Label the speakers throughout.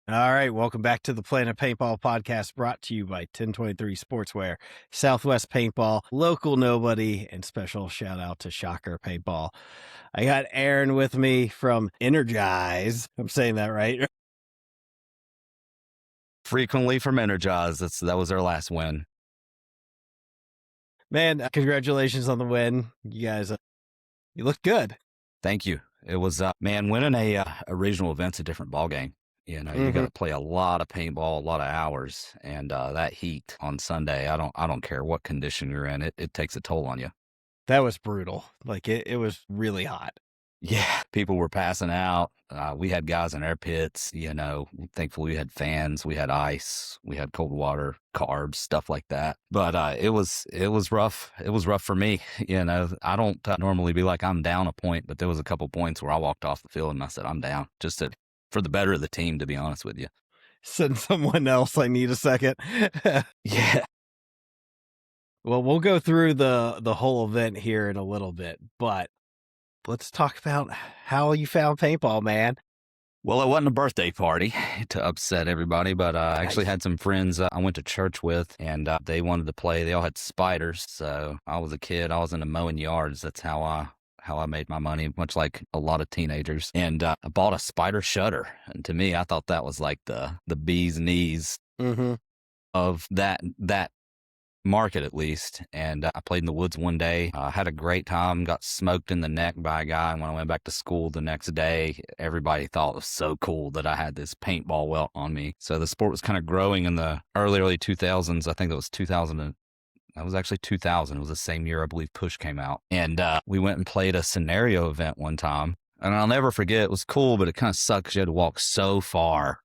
Speaker 1: All right, welcome back to the Planet Paintball Podcast, brought to you by 1023 Sportswear, Southwest Paintball, Local Nobody, and special shout out to Shocker Paintball. I got Aaron with me from Energize. I'm saying that right?
Speaker 2: Frequently from Energize. That was our last win.
Speaker 1: Man, congratulations on the win. You guys, you look good.
Speaker 2: Thank you. It was, winning a regional event's a different ballgame. You got to play a lot of paintball, a lot of hours, and that heat on Sunday. I don't care what condition you're in. It takes a toll on you.
Speaker 1: That was brutal. Like it was really hot.
Speaker 2: Yeah, people were passing out. We had guys in our pits. Thankfully we had fans, we had ice, we had cold water, carbs, stuff like that. But it was rough. It was rough for me. I don't normally be like I'm down a point, but there was a couple points where I walked off the field and I said I'm down, for the better of the team, to be honest with you.
Speaker 1: Send someone else. I need a second.
Speaker 2: Yeah.
Speaker 1: Well, we'll go through the whole event here in a little bit, but let's talk about how you found paintball, man.
Speaker 2: Well, it wasn't a birthday party to upset everybody, but I actually had some friends I went to church with, and they wanted to play. They all had spiders, so I was a kid. I was into mowing yards. That's how I made my money, much like a lot of teenagers. And I bought a spider shutter. And to me, I thought that was like the bee's knees of that market, at least. And I played in the woods one day. Had a great time, got smoked in the neck by a guy. And when I went back to school the next day, everybody thought it was so cool that I had this paintball welt on me. So the sport was kind of growing in the early 2000s. I think it was 2000. That was actually 2000. It was the same year, I believe, Push came out. And we went and played a scenario event one time. And I'll never forget, it was cool, but it kind of sucked because you had to walk so far.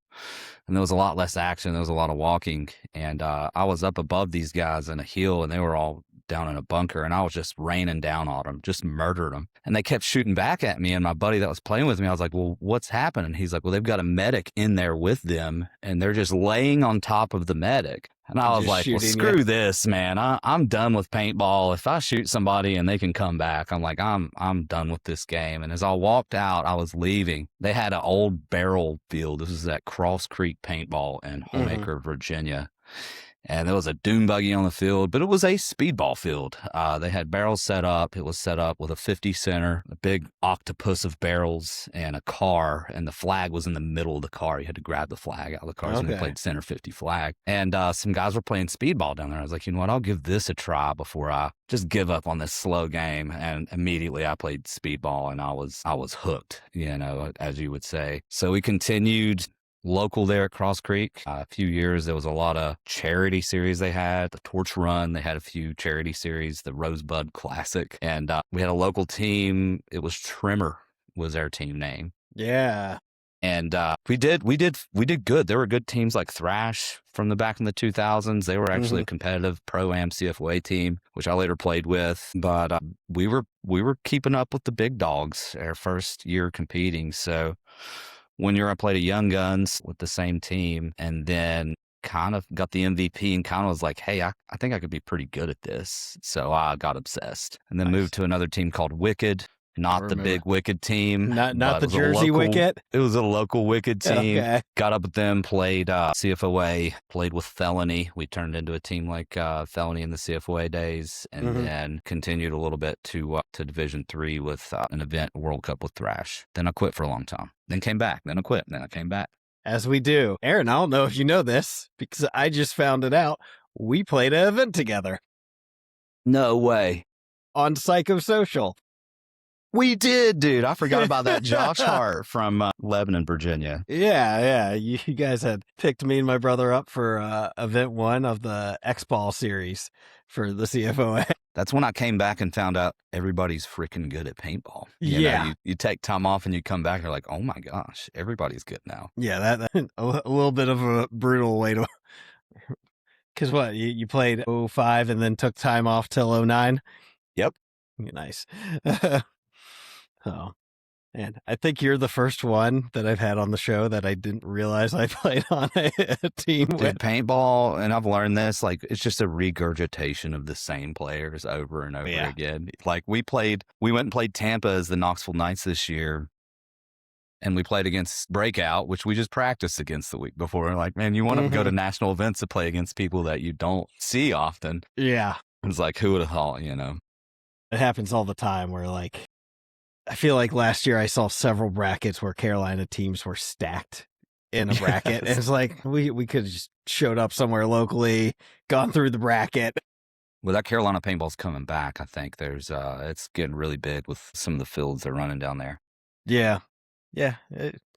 Speaker 2: And there was a lot less action. There was a lot of walking. And I was up above these guys in a hill, and they were all down in a bunker. And I was just raining down on them, just murdered them. And they kept shooting back at me. And my buddy that was playing with me, I was like, well, what's happening? He's like, well, they've got a medic in there with them, and they're just laying on top of the medic. And I was like, well, screw this, man. I'm done with paintball. If I shoot somebody and they can come back, I'm like, I'm done with this game. And as I walked out, I was leaving. They had an old barrel field. This was at Cross Creek Paintball in Homeacre, Virginia. And there was a dune buggy on the field, but it was a speedball field. They had barrels set up. It was set up with a 50 center, a big octopus of barrels, and a car. And the flag was in the middle of the car. You had to grab the flag out of the car. So we played center 50 flag. And some guys were playing speedball down there. I was like, you know what? I'll give this a try before I just give up on this slow game. And immediately I played speedball, and I was hooked, as you would say. So we continued local there at Cross Creek. A few years, there was a lot of charity series they had. The Torch Run, they had a few charity series, the Rosebud Classic. And we had a local team. It was Trimmer was our team name.
Speaker 1: Yeah.
Speaker 2: And we did good. There were good teams like Thrash from the back in the 2000s. They were actually a competitive Pro-Am CFOA team, which I later played with. But we were keeping up with the big dogs our first year competing. So when I played a Young Guns with the same team, and then kind of got the MVP and kind of was like, hey, I think I could be pretty good at this. So I got obsessed, and then moved to another team called Wicked. Not the big Wicked team.
Speaker 1: Not the Jersey Wicked?
Speaker 2: It was a local Wicked team.
Speaker 1: Okay.
Speaker 2: Got up with them, played CFOA, played with Felony. We turned into a team like Felony in the CFOA days, and then continued a little bit to Division III with an event, World Cup with Thrash. Then I quit for a long time. Then came back. Then I quit. Then I came back.
Speaker 1: As we do. Aaron, I don't know if you know this, because I just found it out. We played an event together.
Speaker 2: No way.
Speaker 1: On Psychosocial.
Speaker 2: We did, dude. I forgot about that. Josh Hart from Lebanon, Virginia.
Speaker 1: Yeah. You guys had picked me and my brother up for event 1 of the X-Ball series for the CFOA.
Speaker 2: That's when I came back and found out everybody's freaking good at paintball. You take time off and you come back and you're like, oh my gosh, everybody's good now.
Speaker 1: Yeah, that a little bit of a brutal way to... Because what, you played 05 and then took time off till 09?
Speaker 2: Yep.
Speaker 1: Nice. Oh, and I think you're the first one that I've had on the show that I didn't realize I played on a team with.
Speaker 2: Paintball, and I've learned this, like, it's just a regurgitation of the same players over and over again. Like, we went and played Tampa as the Knoxville Knights this year, and we played against Breakout, which we just practiced against the week before. Like, man, you want to go to national events to play against people that you don't see often.
Speaker 1: Yeah.
Speaker 2: It's like, who would have thought, you know?
Speaker 1: It happens all the time where, like, I feel like last year I saw several brackets where Carolina teams were stacked in a bracket. And it's like, we could have just showed up somewhere locally, gone through the bracket.
Speaker 2: Well, that Carolina paintball's coming back. I think there's, it's getting really big with some of the fields they're running down there.
Speaker 1: Yeah. Yeah.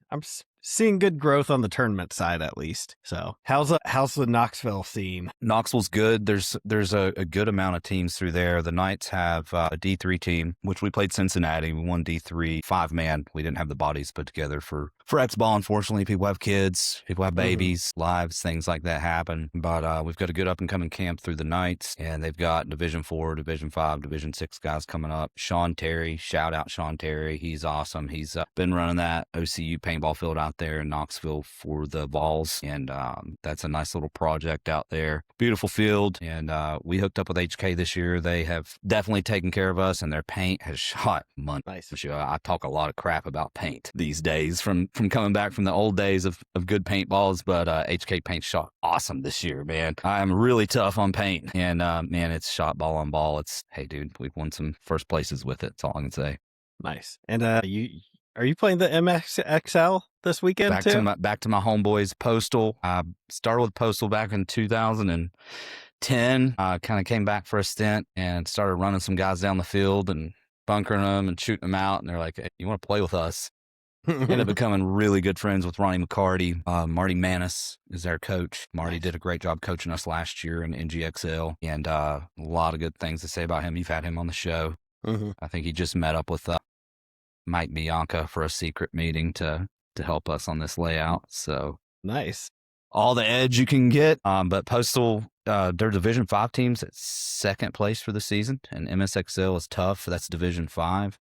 Speaker 1: I'm seeing good growth on the tournament side, at least. So how's the Knoxville scene?
Speaker 2: Knoxville's good. There's a good amount of teams through there. The Knights have a D3 team, which we played Cincinnati. We won D3 5-man. We didn't have the bodies put together for X-Ball. Unfortunately, people have kids, people have babies, lives, things like that happen. But we've got a good up and coming camp through the Knights, and they've got Division 4, Division 5, Division 6 guys coming up. Sean Terry, shout out Sean Terry. He's awesome. He's been running that OCU paintball field out there in Knoxville for the Vols, and that's a nice little project out there. Beautiful field, and we hooked up with HK this year. They have definitely taken care of us, and their paint has shot months.
Speaker 1: Nice.
Speaker 2: I talk a lot of crap about paint these days from coming back from the old days of good paintballs, but HK paint shot awesome this year, man. I'm really tough on paint, and man, it's shot ball on ball. It's, hey, dude, we've won some first places with it. That's all I can say.
Speaker 1: Nice. And are you playing the MSXL this weekend too?
Speaker 2: Back to my homeboys, Postal. I started with Postal back in 2010. Kind of came back for a stint and started running some guys down the field and bunkering them and shooting them out. And they're like, hey, you want to play with us? Ended up becoming really good friends with Ronnie McCarty. Marty Manis is our coach. Marty did a great job coaching us last year in NGXL, and a lot of good things to say about him. You've had him on the show. I think he just met up with Mike Bianca for a secret meeting to help us on this layout. So
Speaker 1: nice.
Speaker 2: All the edge you can get. But Postal, their Division 5 team's at second place for the season, and MSXL is tough. That's Division 5.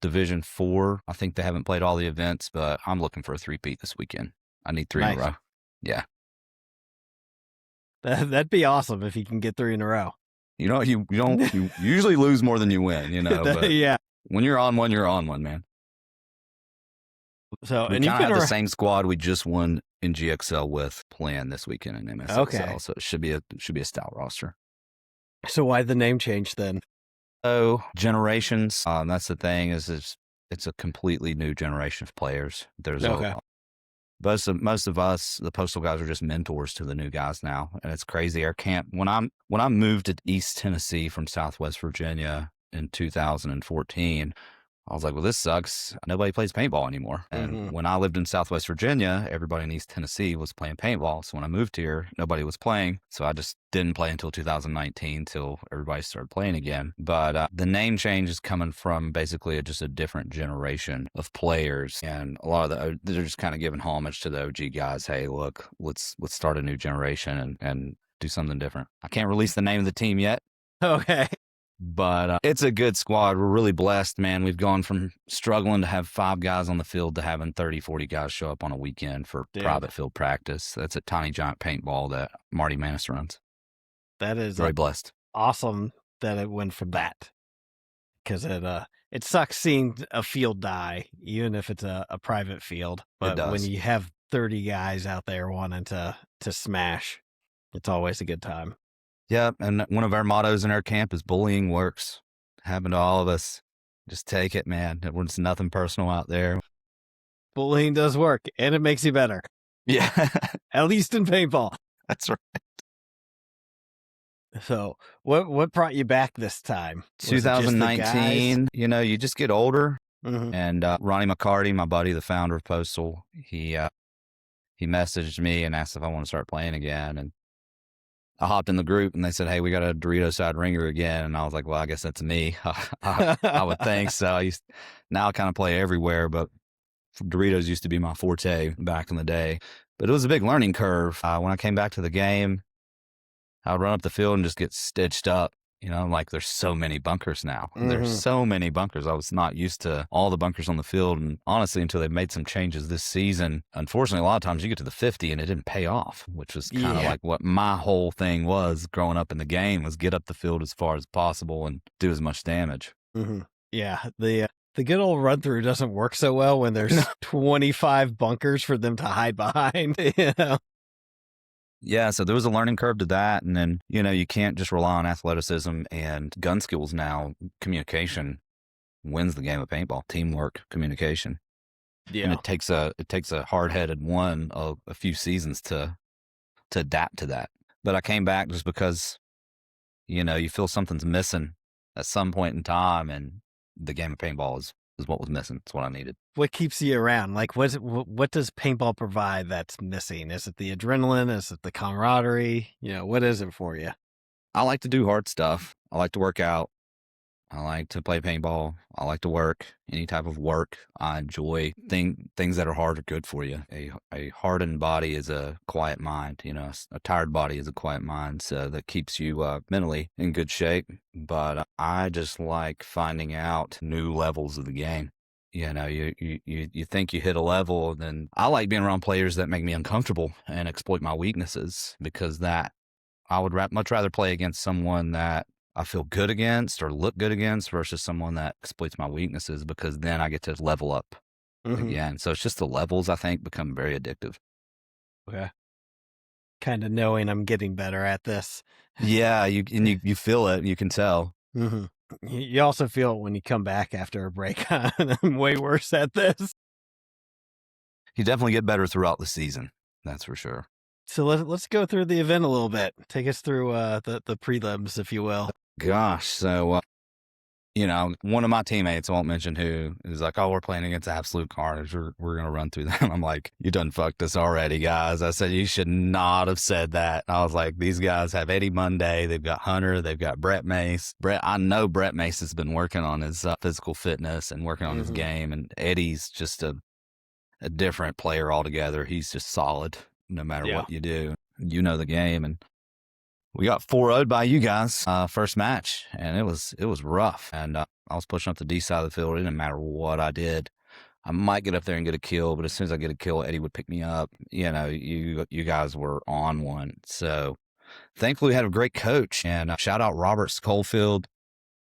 Speaker 2: Division 4, I think they haven't played all the events, but I'm looking for a three-peat this weekend. I need 3 in a row. Yeah.
Speaker 1: That'd be awesome if you can get 3 in a row.
Speaker 2: You know, you usually lose more than you win, you know. But
Speaker 1: yeah.
Speaker 2: When you're on one, man.
Speaker 1: So,
Speaker 2: we kind of have the same squad we just won in GXL with playing this weekend in MSXL.
Speaker 1: Okay.
Speaker 2: So it should be a stout roster.
Speaker 1: So why the name change then?
Speaker 2: So generations. That's the thing is it's a completely new generation of players. There's most of us, the Postal guys, are just mentors to the new guys now, and it's crazy. Our camp when I moved to East Tennessee from Southwest Virginia in 2014, I was like, well, this sucks. Nobody plays paintball anymore. And when I lived in Southwest Virginia, everybody in East Tennessee was playing paintball. So when I moved here, nobody was playing. So I just didn't play until 2019 till everybody started playing again. But the name change is coming from basically just a different generation of players. And a lot of they're just kind of giving homage to the OG guys. Hey, look, let's start a new generation and do something different. I can't release the name of the team yet.
Speaker 1: Okay.
Speaker 2: But it's a good squad. We're really blessed, man. We've gone from struggling to have 5 guys on the field to having 30, 40 guys show up on a weekend for private field practice. That's a Tiny Giant Paintball that Marty Manis runs.
Speaker 1: That is
Speaker 2: very blessed.
Speaker 1: Awesome that it went from that. Because it sucks seeing a field die, even if it's a private field. But when you have 30 guys out there wanting to smash, it's always a good time.
Speaker 2: Yeah, and one of our mottos in our camp is bullying works. Happened to all of us. Just take it, man. It's nothing personal out there.
Speaker 1: Bullying does work, and it makes you better.
Speaker 2: Yeah.
Speaker 1: At least in paintball.
Speaker 2: That's right.
Speaker 1: So what brought you back this time?
Speaker 2: 2019, you know, you just get older. And Ronnie McCarty, my buddy, the founder of Postal, he messaged me and asked if I want to start playing again. And I hopped in the group and they said, hey, we got a Dorito side ringer again. And I was like, well, I guess that's me. I would think so. Now I kind of play everywhere, but Doritos used to be my forte back in the day. But it was a big learning curve. When I came back to the game, I would run up the field and just get stitched up. You know, like there's so many bunkers now. There's so many bunkers. I was not used to all the bunkers on the field. And honestly, until they made some changes this season, unfortunately, a lot of times you get to the 50 and it didn't pay off, which was kind of like what my whole thing was growing up in the game was get up the field as far as possible and do as much damage.
Speaker 1: Yeah. The The good old run through doesn't work so well when there's 25 bunkers for them to hide behind.
Speaker 2: Yeah, so there was a learning curve to that. And then, you can't just rely on athleticism and gun skills now. Communication wins the game of paintball. Teamwork, communication.
Speaker 1: Yeah.
Speaker 2: And it takes a hard-headed one of a few seasons to adapt to that. But I came back just because, you feel something's missing at some point in time, and the game of paintball is what was missing. It's what I needed.
Speaker 1: What keeps you around? Like, what does paintball provide that's missing? Is it the adrenaline? Is it the camaraderie? What is it for you?
Speaker 2: I like to do hard stuff. I like to work out. I like to play paintball. I like to work, any type of work. I enjoy things that are hard are good for you. A hardened body is a quiet mind. A tired body is a quiet mind. So that keeps you mentally in good shape. But I just like finding out new levels of the game. You think you hit a level, and then I like being around players that make me uncomfortable and exploit my weaknesses, because that I would much rather play against someone that I feel good against or look good against versus someone that exploits my weaknesses, because then I get to level up again. So it's just the levels, I think, become very addictive.
Speaker 1: Okay. Kind of knowing I'm getting better at this.
Speaker 2: Yeah, you feel it. You can tell.
Speaker 1: Mm-hmm. You also feel it when you come back after a break. I'm way worse at this.
Speaker 2: You definitely get better throughout the season. That's for sure.
Speaker 1: So let's go through the event a little bit. Take us through the prelims, if you will.
Speaker 2: Gosh, so one of my teammates, I won't mention who, is like, "Oh, we're playing against Absolute Carnage. We're gonna run through them." I'm like, "You done fucked us already, guys." I said, "You should not have said that." I was like, "These guys have Eddie Monday, they've got Hunter, they've got Brett Mace. I know Brett Mace has been working on his physical fitness and working on his game, and Eddie's just a different player altogether. He's just solid no matter what you do. You know the game." And we got 4-0'd by you guys first match, and it was rough. And I was pushing up the D side of the field. It didn't matter what I did. I might get up there and get a kill, but as soon as I get a kill, Eddie would pick me up. You guys were on one. So thankfully, we had a great coach, and shout out Robert Schofield.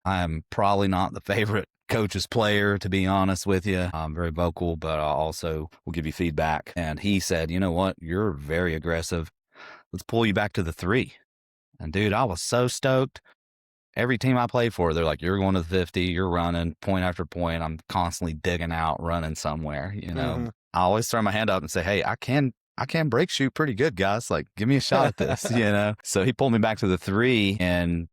Speaker 2: I am probably not the favorite coach's player, to be honest with you. I'm very vocal, but I also will give you feedback. And he said, "You know what? You're very aggressive. Let's pull you back to the 3. And dude, I was so stoked. Every team I played for, they're like, "You're going to the 50, you're running point after point." I'm constantly digging out, running somewhere, I always throw my hand up and say, "Hey, I can break shoot pretty good, guys. Like, give me a shot at this," So he pulled me back to the 3, and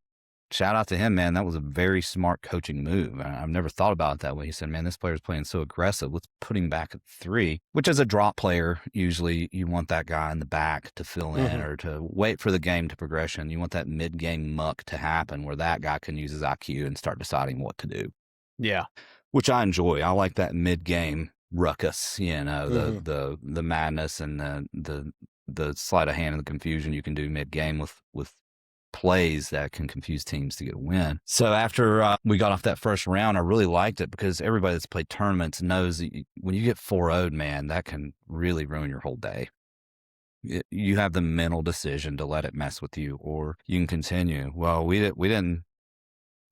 Speaker 2: shout out to him, man. That was a very smart coaching move. I've never thought about it that way. He said, "Man, this player's playing so aggressive. Let's put him back at 3, which as a drop player, usually you want that guy in the back to fill in or to wait for the game to progression. You want that mid-game muck to happen where that guy can use his IQ and start deciding what to do.
Speaker 1: Yeah.
Speaker 2: Which I enjoy. I like that mid-game ruckus, the madness and the sleight of hand and the confusion you can do mid-game with plays that can confuse teams to get a win. So after we got off that first round, I really liked it, because everybody that's played tournaments knows that when you get 4-0'd, man, that can really ruin your whole day. You have the mental decision to let it mess with you, or you can continue. Well, we didn't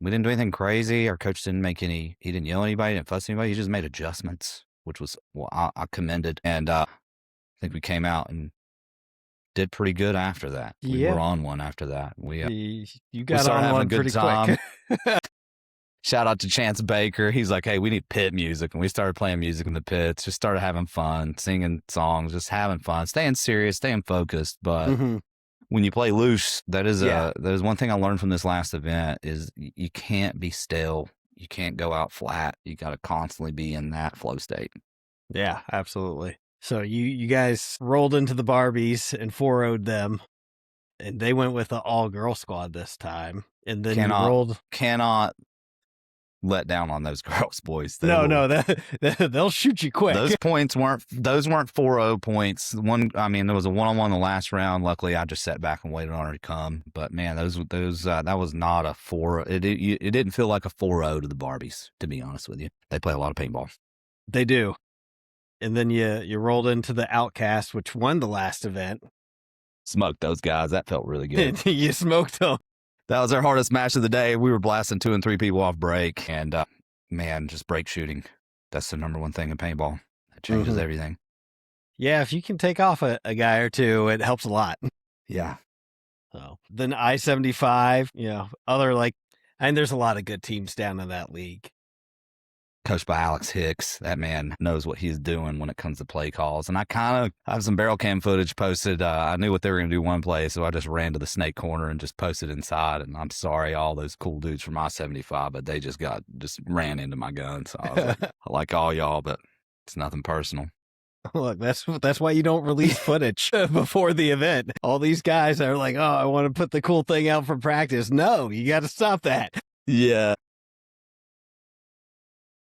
Speaker 2: do anything crazy. Our coach he didn't yell at anybody, didn't fuss anybody. He just made adjustments, which was, I commended. And I think we came out and did pretty good after that. We were on one after that.
Speaker 1: You got on one pretty quick.
Speaker 2: Shout out to Chance Baker. He's like, "Hey, we need pit music." And we started playing music in the pits, just started having fun, singing songs, just having fun, staying serious, staying focused. But when you play loose, that is one thing I learned from this last event is you can't be stale. You can't go out flat. You got to constantly be in that flow state.
Speaker 1: Yeah, absolutely. So you guys rolled into the Barbies and 4-0'd them, and they went with an all-girl squad this time. And then
Speaker 2: cannot let down on those girls, boys.
Speaker 1: They'll shoot you quick.
Speaker 2: Those weren't 4-0 points. There was a 1-on-1 in the last round. Luckily, I just sat back and waited on her to come. But man, that was not a 4. It didn't feel like a 4-0 to the Barbies, to be honest with you. They play a lot of paintball.
Speaker 1: They do. And then you rolled into the Outcast, which won the last event.
Speaker 2: Smoked those guys. That felt really good.
Speaker 1: You smoked them.
Speaker 2: That was our hardest match of the day. We were blasting 2 and 3 people off break. And, Man, just break shooting. That's the number one thing in paintball. It changes everything.
Speaker 1: Yeah, if you can take off a guy or two, it helps a lot.
Speaker 2: Yeah.
Speaker 1: So then I-75, and there's a lot of good teams down in that league.
Speaker 2: Coached by Alex Hicks. That man knows what he's doing when it comes to play calls. And I kind of have some barrel cam footage posted. I knew what they were going to do one play, so I just ran to the snake corner and just posted inside. And I'm sorry, all those cool dudes from I-75, but they just ran into my gun. So I was like, I like all y'all, but it's nothing personal.
Speaker 1: Look, that's why you don't release footage before the event. All these guys are like, oh, I want to put the cool thing out for practice. No, you got to stop that.
Speaker 2: Yeah.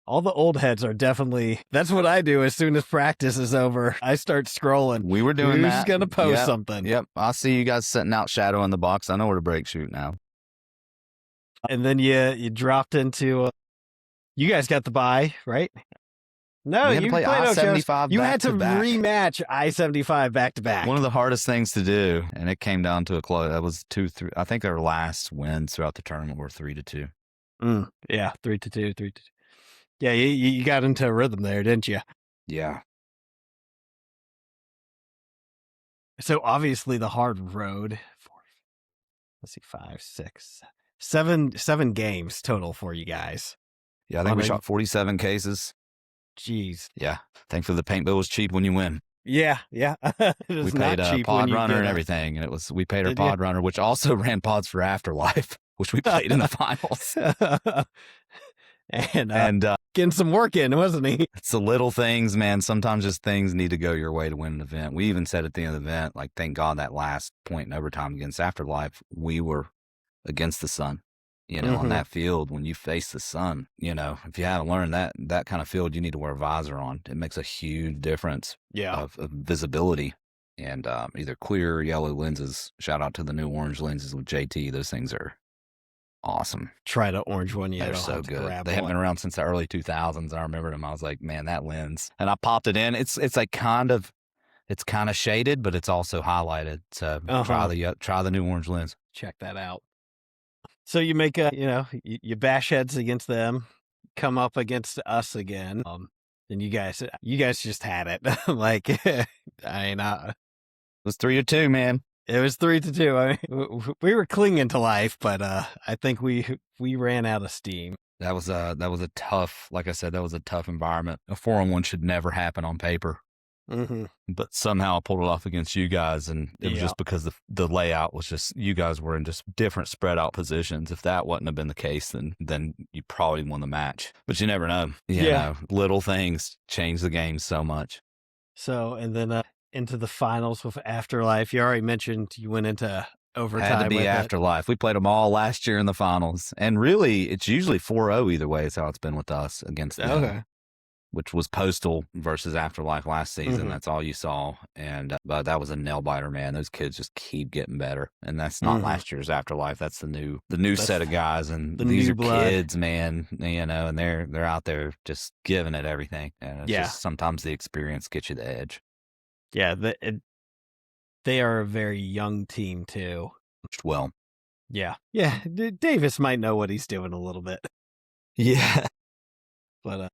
Speaker 1: All the old heads are definitely, that's what I do as soon as practice is over. I start scrolling.
Speaker 2: We were doing that.
Speaker 1: Who's going to post something?
Speaker 2: Yep. I see you guys setting out shadow in the box. I know where to break shoot now.
Speaker 1: And then you dropped into, you guys got the bye, right? No,
Speaker 2: you played I-75.
Speaker 1: You had to rematch I-75 back to back.
Speaker 2: One of the hardest things to do, and it came down to a close. That was 2-3. I think our last wins throughout the tournament were 3-2.
Speaker 1: Yeah, 3-2, 3-2. Yeah, you got into a rhythm there, didn't you?
Speaker 2: Yeah.
Speaker 1: So obviously the hard road. Let's see, 5, 6, 7 games total for you guys.
Speaker 2: Yeah, I think we shot 47 cases.
Speaker 1: Jeez.
Speaker 2: Yeah. Thankfully, the paint bill was cheap when you win.
Speaker 1: Yeah.
Speaker 2: We paid a pod runner and everything, and we paid our pod runner, which also ran pods for Afterlife, which we played in the finals.
Speaker 1: and getting some work in, wasn't he?
Speaker 2: It's the little things, man. Sometimes just things need to go your way to win an event. We even said at the end of the event, like, thank God that last point in overtime against Afterlife, we were against the sun. On that field, when you face the sun, if you haven't learned that kind of field, you need to wear a visor on. It makes a huge difference of visibility. And either clear or yellow lenses. Shout out to the new orange lenses with JT. Those things are awesome.
Speaker 1: Try the orange one.
Speaker 2: They're so good. They haven't been around since the early 2000s. I remember them. I was like, man, that lens. And I popped it in. It's like it's kind of shaded, but it's also highlighted. So try the new orange lens.
Speaker 1: Check that out. So you make you bash heads against them, come up against us again. And you guys just had it. Like, it
Speaker 2: was 3-2, man.
Speaker 1: It was 3-2. I mean, we were clinging to life, but I think we ran out of steam.
Speaker 2: That was a tough, like I said, that was a tough environment. A 4-on-1 should never happen on paper. But somehow I pulled it off against you guys, and it was just because the layout was just, you guys were in just different spread out positions. If that wouldn't have been the case, then you probably won the match. But you never know. Little things change the game so much.
Speaker 1: So, and then into the finals with Afterlife. You already mentioned you went into overtime.
Speaker 2: Had to be Afterlife. We played them all last year in the finals, and really, it's usually 4-0 either way. Is how it's been with us against them. Which was Postal versus Afterlife last season. That's all you saw. And but that was a nail biter, man. Those kids just keep getting better. And that's not last year's Afterlife. That's the new set of guys. And these are kids, man. And they're out there just giving it everything. And it's just sometimes the experience gets you the edge.
Speaker 1: Yeah, they are a very young team too.
Speaker 2: Well,
Speaker 1: yeah. Davis might know what he's doing a little bit.
Speaker 2: Yeah,
Speaker 1: but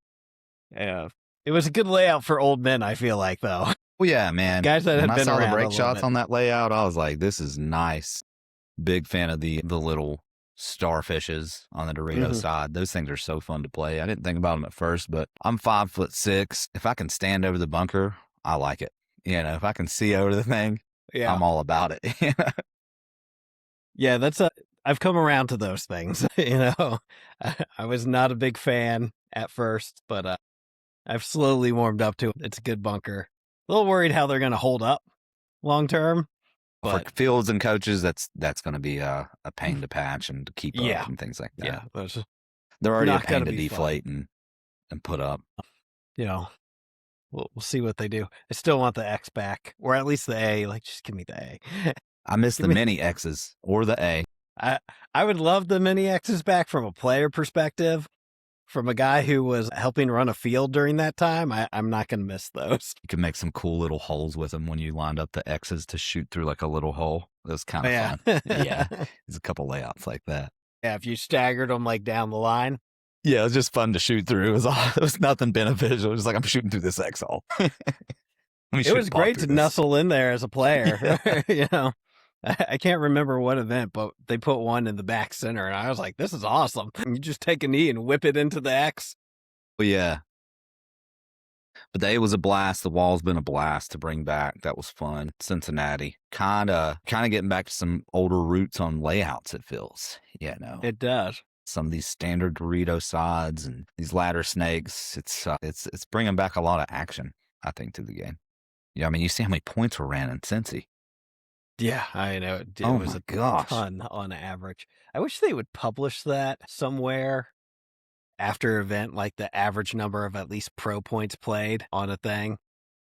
Speaker 1: yeah, it was a good layout for old men, I feel like, though.
Speaker 2: Well, yeah, man.
Speaker 1: Guys that had been around.
Speaker 2: When I saw the break shots on that layout, I was like, this is nice. Big fan of the little starfishes on the Dorito side. Those things are so fun to play. I didn't think about them at first, but I'm 5'6". If I can stand over the bunker, I like it. If I can see over the thing, I'm all about it.
Speaker 1: Yeah, I've come around to those things. I was not a big fan at first, but I've slowly warmed up to it. It's a good bunker. A little worried how they're going to hold up long term.
Speaker 2: For fields and coaches, that's going to be a pain to patch and to keep up and things like that.
Speaker 1: Yeah,
Speaker 2: they're already a pain to deflate and put up.
Speaker 1: We'll see what they do. I still want the X back, or at least the A. Like, just give me the A.
Speaker 2: I miss the mini X's or the A.
Speaker 1: I would love the mini X's back from a player perspective. From a guy who was helping run a field during that time, I'm not going to miss those.
Speaker 2: You can make some cool little holes with them when you lined up the X's to shoot through like a little hole. It was kind of fun. Yeah, there's a couple layouts like that.
Speaker 1: Yeah, if you staggered them like down the line.
Speaker 2: Yeah, it was just fun to shoot through. It was nothing beneficial. It was like, I'm shooting through this XL.
Speaker 1: It was great to nuzzle in there as a player. Yeah. I can't remember what event, but they put one in the back center, and I was like, this is awesome. You just take a knee and whip it into the X.
Speaker 2: Well, yeah. But the A was a blast. The wall's been a blast to bring back. That was fun. Cincinnati. Kind of getting back to some older roots on layouts, it feels.
Speaker 1: It does.
Speaker 2: Some of these standard Dorito sides and these ladder snakes. It's bringing back a lot of action, I think, to the game. I mean, you see how many points were ran in Cincy.
Speaker 1: Yeah, I know. It was a ton on average. I wish they would publish that somewhere after event, like the average number of at least pro points played on a thing.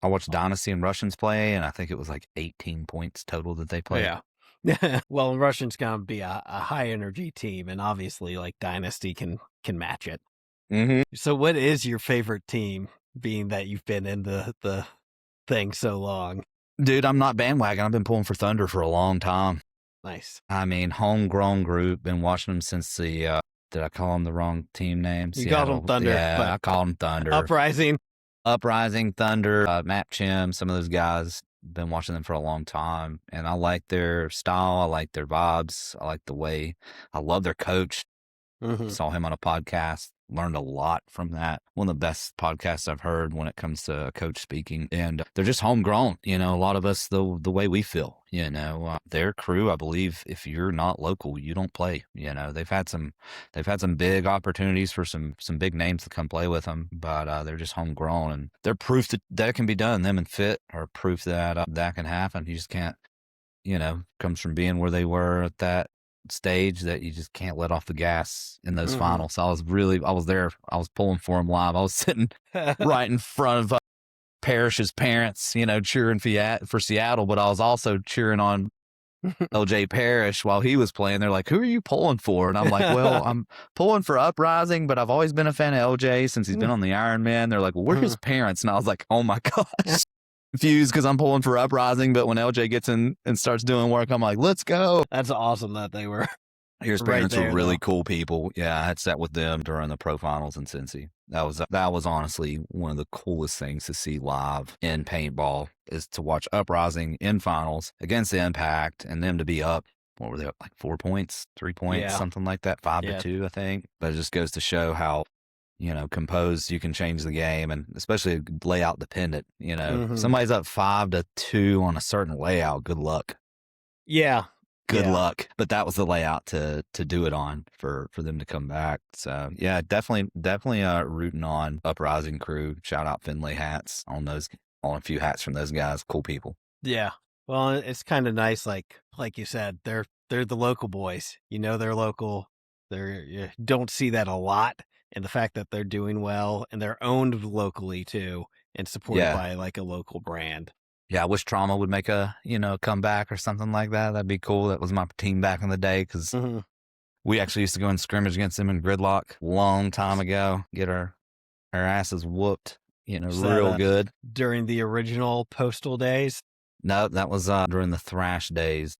Speaker 2: I watched Dynasty and Russians play, and I think it was like 18 points total that they played.
Speaker 1: Yeah. Well, Russians going to be a high energy team, and obviously, like Dynasty can match it.
Speaker 2: Mm-hmm.
Speaker 1: So, what is your favorite team, being that you've been in the thing so long?
Speaker 2: Dude, I'm not bandwagon. I've been pulling for Thunder for a long time.
Speaker 1: Nice.
Speaker 2: I mean, homegrown group. Been watching them since the. Did I call them the wrong team names?
Speaker 1: You called them Thunder.
Speaker 2: Yeah, I called them Thunder.
Speaker 1: Uprising,
Speaker 2: Thunder, Map Chim, some of those guys. Been watching them for a long time, and I like their style. I like their vibes. I like the way. I love their coach.
Speaker 1: Mm-hmm.
Speaker 2: Saw him on a podcast. Learned a lot from that. One of the best podcasts I've heard when it comes to coach speaking. And they're just homegrown. A lot of us, the way we feel, their crew, I believe if you're not local, you don't play. They've had some big opportunities for some big names to come play with them, but they're just homegrown, and they're proof that can be done. Them and Fit are proof that that can happen. You just can't, comes from being where they were at that stage that you just can't let off the gas in those finals. So I was there. I was pulling for him live. I was sitting right in front of Parrish's parents, cheering for Seattle, but I was also cheering on LJ Parrish while he was playing. They're like, who are you pulling for? And I'm like, well, I'm pulling for Uprising, but I've always been a fan of LJ since he's been on the Ironman. They're like, well, where are his parents? And I was like, oh my gosh. Confused because I'm pulling for Uprising, but when LJ gets in and starts doing work, I'm like, let's go.
Speaker 1: That's awesome that they were.
Speaker 2: His parents were really cool people. Yeah, I had sat with them during the pro finals in Cincy. That was honestly one of the coolest things to see live in paintball, is to watch Uprising in finals against the Impact and them to be up. What were they up, like 4 points, 3 points, something like that, 5-2, I think. But it just goes to show how composed you can change the game, and especially layout dependent. Somebody's up 5-2 on a certain layout. Good luck.
Speaker 1: Yeah.
Speaker 2: Good luck. But that was the layout to do it on for them to come back. So yeah, definitely rooting on Uprising crew. Shout out Finlay hats on a few hats from those guys. Cool people.
Speaker 1: Yeah. Well, it's kind of nice. Like you said, they're the local boys. They're local. You don't see that a lot. And the fact that they're doing well and they're owned locally too and supported by like a local brand.
Speaker 2: Yeah, I wish Trauma would make a comeback or something like that. That'd be cool. That was my team back in the day, because we actually used to go in scrimmage against them in Gridlock a long time ago. Get our asses whooped, real good.
Speaker 1: During the original Postal days?
Speaker 2: No, that was during the Thrash days.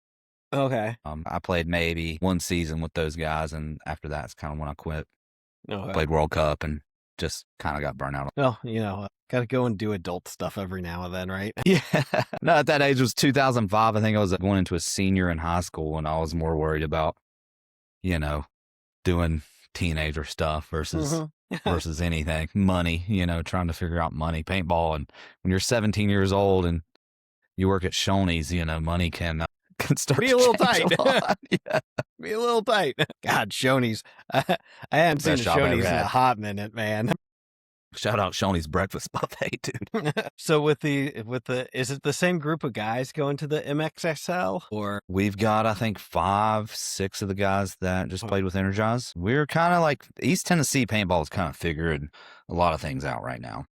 Speaker 1: Okay.
Speaker 2: I played maybe one season with those guys, and after that's kind of when I quit.
Speaker 1: Okay.
Speaker 2: Played World Cup and just kind of got burnt out.
Speaker 1: Well, got to go and do adult stuff every now and then, right?
Speaker 2: Yeah. No, at that age, it was 2005. I think I was going into a senior in high school, and I was more worried about, doing teenager stuff versus anything. Money, trying to figure out money. Paintball. And when you're 17 years old and you work at Shoney's, money can start
Speaker 1: be a little tight. Yeah. Be a little tight. God, Shoney's. I haven't seen Shoney's in a hot minute, man.
Speaker 2: Shout out Shoney's breakfast buffet, dude.
Speaker 1: So with the is it the same group of guys going to the MSXL, or
Speaker 2: we've got, I think, 5, 6 of the guys that just played with Energize. We're kind of like East Tennessee paintball is kind of figured a lot of things out right now.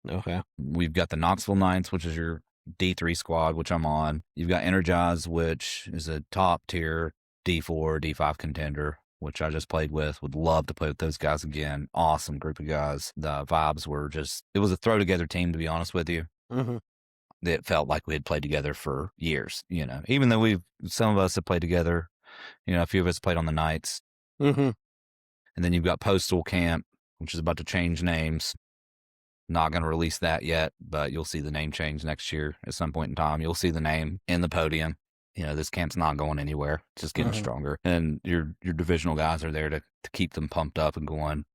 Speaker 1: Okay.
Speaker 2: We've got the Knoxville Knights, which is your D3 squad, which I'm on. You've got Energize, which is a top tier D4, D5 contender, which I just played with. Would love to play with those guys again. Awesome group of guys. The vibes were it was a throw together team, to be honest with you. It felt like we had played together for years, even though some of us have played together, a few of us played on the Knights. And then you've got Postal Camp, which is about to change names. Not going to release that yet, but you'll see the name change next year at some point in time. You'll see the name in the podium. This camp's not going anywhere. It's just getting stronger. And your divisional guys are there to keep them pumped up and going,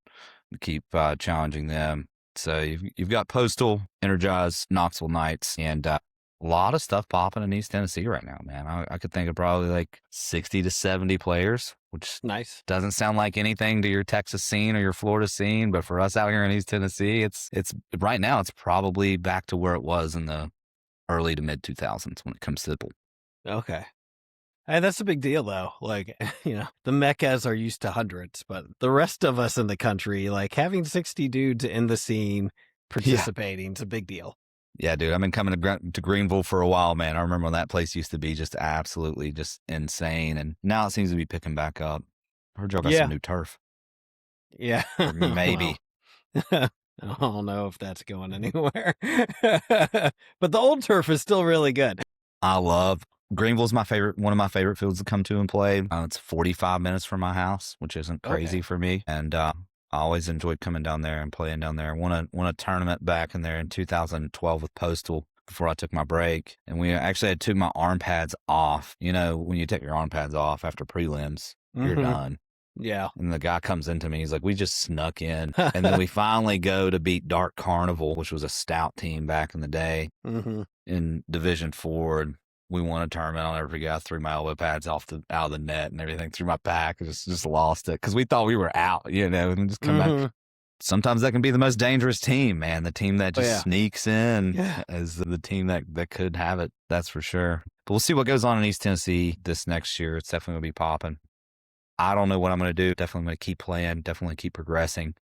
Speaker 2: to keep challenging them. So you've got Postal, Energize, Knoxville Knights, and a lot of stuff popping in East Tennessee right now, man. I could think of probably like 60 to 70 players, which
Speaker 1: nice.
Speaker 2: Doesn't sound like anything to your Texas scene or your Florida scene, but for us out here in East Tennessee, it's right now it's probably back to where it was in the early to mid 2000s when it comes to the pool.
Speaker 1: Okay. Hey, that's a big deal, though. Like, the Meccas are used to hundreds, but the rest of us in the country, like having 60 dudes in the scene participating is a big deal.
Speaker 2: Yeah, dude. I've been coming to Greenville for a while, man. I remember when that place used to be just absolutely just insane, and now it seems to be picking back up. I heard y'all got some new turf.
Speaker 1: Yeah.
Speaker 2: Or maybe.
Speaker 1: I don't know if that's going anywhere. But the old turf is still really good.
Speaker 2: I love Greenville's one of my favorite fields to come to and play. It's 45 minutes from my house, which isn't crazy for me. And I always enjoyed coming down there and playing down there. Won a tournament back in there in 2012 with Postal before I took my break. And we actually had took my arm pads off. When you take your arm pads off after prelims, you're done.
Speaker 1: Yeah.
Speaker 2: And the guy comes into me. He's like, we just snuck in. And then we finally go to beat Dark Carnival, which was a stout team back in the day in Division 4. We won a tournament. I'll never forget. I threw my elbow pads out of the net and everything through my pack. I just lost it because we thought we were out, and just come back. Sometimes that can be the most dangerous team, man. The team that just sneaks in is the team that could have it. That's for sure. But we'll see what goes on in East Tennessee this next year. It's definitely going to be popping. I don't know what I'm going to do. Definitely going to keep playing. Definitely keep progressing.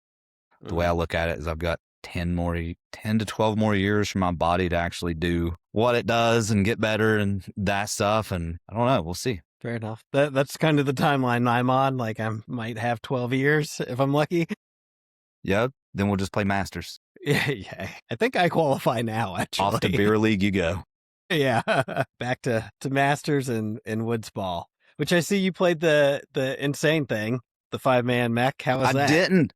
Speaker 2: The way I look at it is I've got 10 to 12 more years for my body to actually do what it does and get better and that stuff. And I don't know. We'll see.
Speaker 1: Fair enough. That's kind of the timeline I'm on. Like I might have 12 years if I'm lucky.
Speaker 2: Yep. Then we'll just play Masters.
Speaker 1: Yeah. I think I qualify now, actually.
Speaker 2: Off to beer league you go.
Speaker 1: Yeah. Back to Masters and Woods Ball, which I see you played the insane thing, the 5-man mech. How was that?
Speaker 2: I didn't.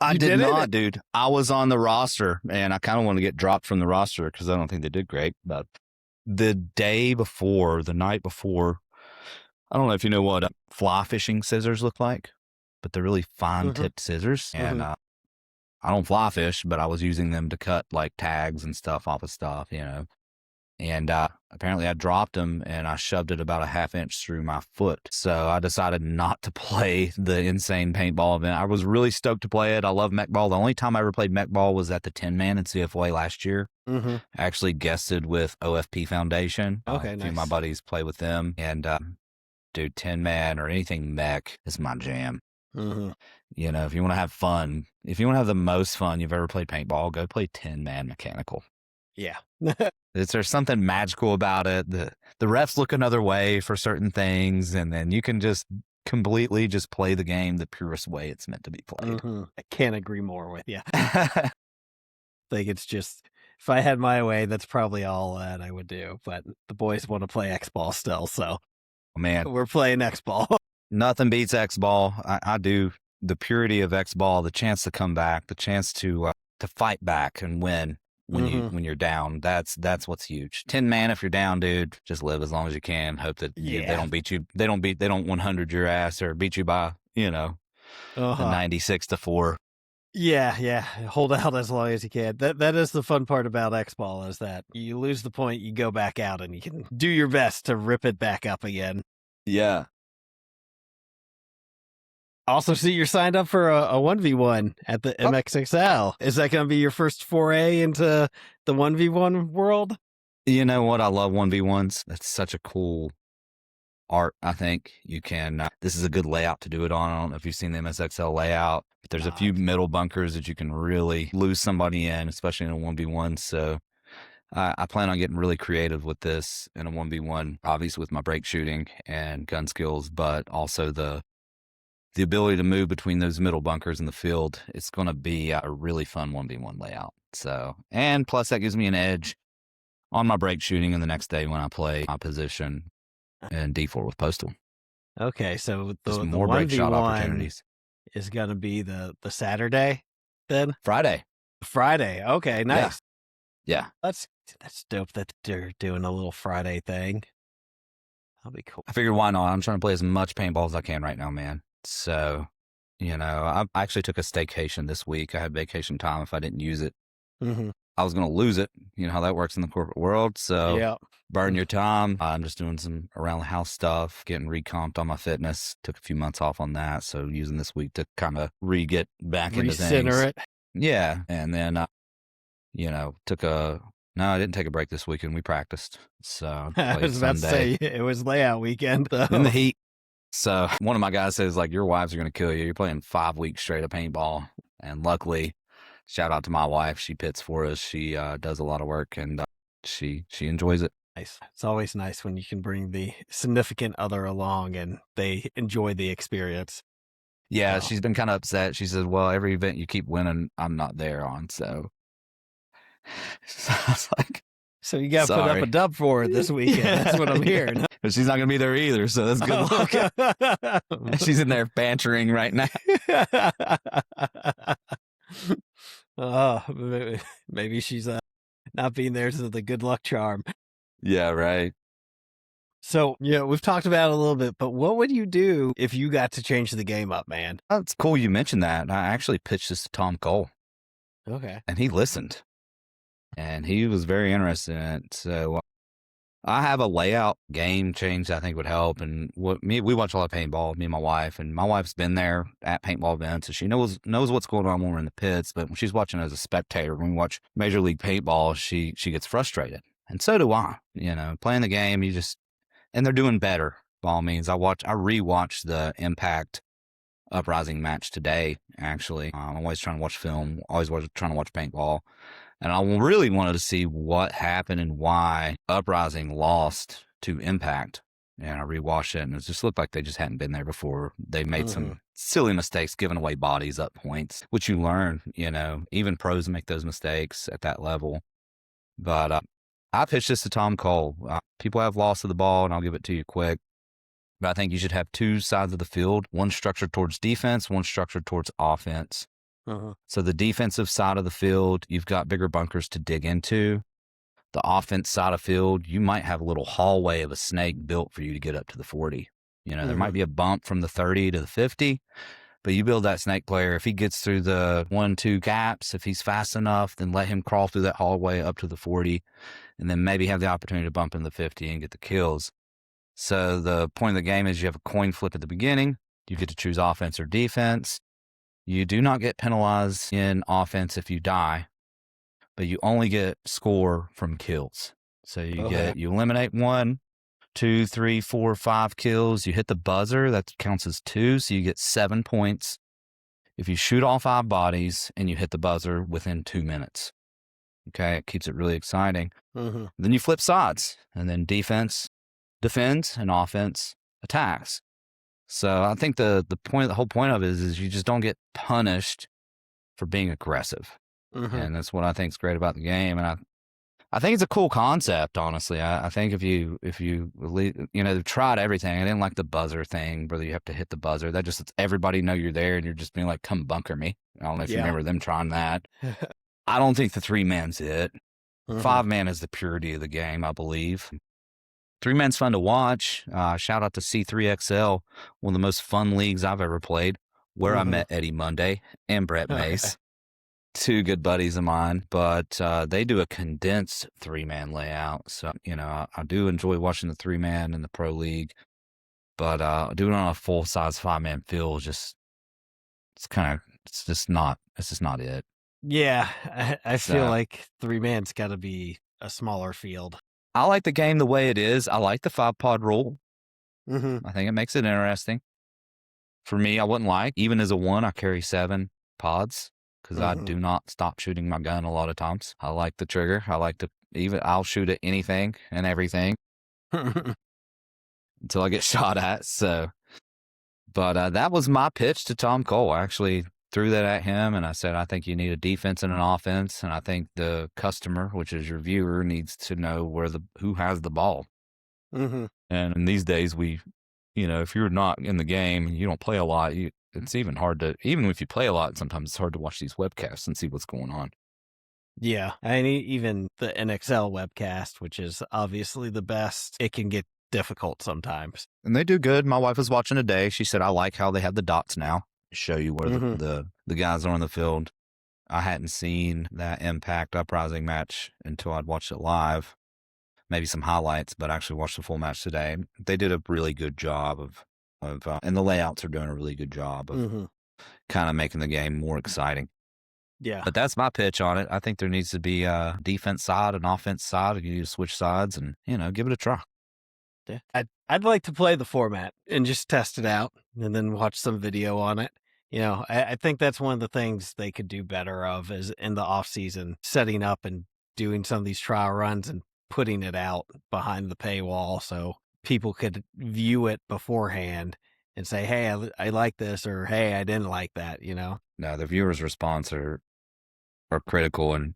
Speaker 2: I did not,
Speaker 1: it?
Speaker 2: dude. I was on the roster, and I kind of want to get dropped from the roster because I don't think they did great. But the night before, I don't know if you know what fly fishing scissors look like, but they're really fine-tipped scissors. And I don't fly fish, but I was using them to cut like tags and stuff off of stuff, And apparently I dropped them and I shoved it about a half inch through my foot. So I decided not to play the insane paintball event. I was really stoked to play it. I love mech ball. The only time I ever played mech ball was at the 10-man in CFOA last year. I actually guested with OFP Foundation.
Speaker 1: Okay,
Speaker 2: a
Speaker 1: nice.
Speaker 2: few of my buddies play with them. And dude, 10-man or anything mech is my jam. If you want to have fun, if you want to have the most fun you've ever played paintball, go play 10-man mechanical.
Speaker 1: Yeah.
Speaker 2: There's something magical about it. The refs look another way for certain things, and then you can just completely just play the game the purest way it's meant to be played.
Speaker 1: I can't agree more with you. Like it's just, if I had my way, that's probably all that I would do. But the boys want to play X-Ball still, so
Speaker 2: man,
Speaker 1: we're playing X-Ball.
Speaker 2: Nothing beats X-Ball. I do. The purity of X-Ball, the chance to come back, the chance to fight back and win. When you're down, that's what's huge. 10-man, if you're down, dude, just live as long as you can. Hope that they don't beat you. They don't 100 your ass or beat you by the 96-4.
Speaker 1: Yeah. Hold out as long as you can. That is the fun part about X-Ball is that you lose the point, you go back out, and you can do your best to rip it back up again.
Speaker 2: Yeah.
Speaker 1: Also, see, you're signed up for a 1v1 at the MSXL. Is that going to be your first foray into the 1v1 world?
Speaker 2: You know what? I love 1v1s. That's such a cool art, I think. You can, this is a good layout to do it on. I don't know if you've seen the MSXL layout, but there's a few middle bunkers that you can really lose somebody in, especially in a 1v1. So I plan on getting really creative with this in a 1v1, obviously with my break shooting and gun skills, but also the ability to move between those middle bunkers in the field. It's going to be a really fun 1v1 layout. So, and plus that gives me an edge on my break shooting in the next day when I play my position in D4 with Postal.
Speaker 1: Okay, so the
Speaker 2: more break shot
Speaker 1: 1v1,
Speaker 2: opportunities.
Speaker 1: is going to be the Saturday then?
Speaker 2: Friday.
Speaker 1: Friday. Okay, nice.
Speaker 2: Yeah.
Speaker 1: That's dope that they're doing a little Friday thing. That'll be cool.
Speaker 2: I figured why not? I'm trying to play as much paintball as I can right now, man. So, I actually took a staycation this week. I had vacation time if I didn't use it.
Speaker 1: Mm-hmm.
Speaker 2: I was going to lose it. You know how that works in the corporate world. So
Speaker 1: Yeah.
Speaker 2: burn your time. I'm just doing some around the house stuff, getting recomped on my fitness. Took a few months off on that. So using this week to kind of get back into things.
Speaker 1: Recenter it.
Speaker 2: Yeah. And then, no, I didn't take a break this weekend. We practiced. So
Speaker 1: I was about to say it was layout weekend though.
Speaker 2: In the heat. So one of my guys says, like, your wives are going to kill you. You're playing 5 weeks straight of paintball. And luckily, shout out to my wife. She pits for us. She does a lot of work, and she enjoys it.
Speaker 1: Nice. It's always nice when you can bring the significant other along and they enjoy the experience.
Speaker 2: Yeah, she's been kind of upset. She says, well, every event you keep winning, I'm not there on. So I was like,
Speaker 1: so you got to put up a dub for her this weekend. Yeah, that's what I'm hearing.
Speaker 2: Yeah. But she's not going to be there either. So that's good luck. She's in there bantering right now.
Speaker 1: Oh, maybe she's not being there to the good luck charm.
Speaker 2: Yeah, right.
Speaker 1: So, we've talked about it a little bit, but what would you do if you got to change the game up, man?
Speaker 2: Oh, it's cool you mentioned that. I actually pitched this to Tom Cole.
Speaker 1: Okay.
Speaker 2: And he listened. And he was very interested in it. So I have a layout game change that I think would help. And we watch a lot of paintball, me and my wife. And my wife's been there at paintball events, so she knows what's going on when we're in the pits. But when she's watching as a spectator, when we watch Major League Paintball, she gets frustrated. And so do I. Playing the game, and they're doing better, by all means. I rewatched the Impact Uprising match today, actually. I'm always trying to watch film, always trying to watch paintball. And I really wanted to see what happened and why Uprising lost to Impact. And I rewatched it, and it just looked like they just hadn't been there before. They made some silly mistakes, giving away bodies up points, which you learn, even pros make those mistakes at that level. But I pitched this to Tom Cole. People have loss of the ball, and I'll give it to you quick. But I think you should have two sides of the field, one structured towards defense, one structured towards offense. So the defensive side of the field, you've got bigger bunkers to dig into. The offense side of field, you might have a little hallway of a snake built for you to get up to the 40. There might be a bump from the 30 to the 50, but you build that snake player. If he gets through the 1-2 gaps, if he's fast enough, then let him crawl through that hallway up to the 40, and then maybe have the opportunity to bump in the 50 and get the kills. So the point of the game is you have a coin flip at the beginning. You get to choose offense or defense. You do not get penalized in offense if you die, but you only get score from kills. So you eliminate 1, 2, 3, 4, 5 kills. You hit the buzzer, that counts as 2, so you get 7 points. If you shoot all 5 bodies and you hit the buzzer within 2 minutes. Okay, it keeps it really exciting. Then you flip sides, and then defense defends and offense attacks. So I think the whole point of it is you just don't get punished for being aggressive. And that's what I think is great about the game. And I think it's a cool concept, honestly. I think if you they've tried everything. I didn't like the buzzer thing, whether you have to hit the buzzer. That just lets everybody know you're there, and you're just being like, come bunker me. I don't know if you remember them trying that. I don't think the 3-man's it. 5-man is the purity of the game, I believe. 3-man's fun to watch. Shout out to C3XL, one of the most fun leagues I've ever played, where I met Eddie Monday and Brett Mace, 2 good buddies of mine. But they do a condensed 3-man layout. So, I do enjoy watching the 3-man in the pro league. But doing it on a full-size 5-man field, it's just not it.
Speaker 1: Yeah, I feel like 3-man's got to be a smaller field.
Speaker 2: I like the game the way it is. I like the 5-pod rule. I think it makes it interesting. For me, I wouldn't even as a 1, I carry 7 pods because I do not stop shooting my gun a lot of times. I like the trigger. I'll shoot at anything and everything until I get shot at. So, but that was my pitch to Tom Cole. I actually threw that at him, and I said, I think you need a defense and an offense, and I think the customer, which is your viewer, needs to know who has the ball. And in these days, if you're not in the game and you don't play a lot, it's even hard to, even if you play a lot, sometimes it's hard to watch these webcasts and see what's going on.
Speaker 1: Yeah. I mean, even the NXL webcast, which is obviously the best, it can get difficult sometimes.
Speaker 2: And they do good. My wife was watching today. She said, I like how they have the dots now to show you where the guys are on the field. I hadn't seen that Impact Uprising match until I'd watched it live. Maybe some highlights, but I actually watched the full match today. They did a really good job of and the layouts are doing a really good job of kind of making the game more exciting.
Speaker 1: Yeah.
Speaker 2: But that's my pitch on it. I think there needs to be a defense side, an offense side. You need to switch sides and, give it a try.
Speaker 1: Yeah. I'd like to play the format and just test it out and then watch some video on it. I think that's one of the things they could do better of is in the off season, setting up and doing some of these trial runs and putting it out behind the paywall so people could view it beforehand and say, hey, I like this, or hey, I didn't like that,
Speaker 2: No, the viewers' response are critical. And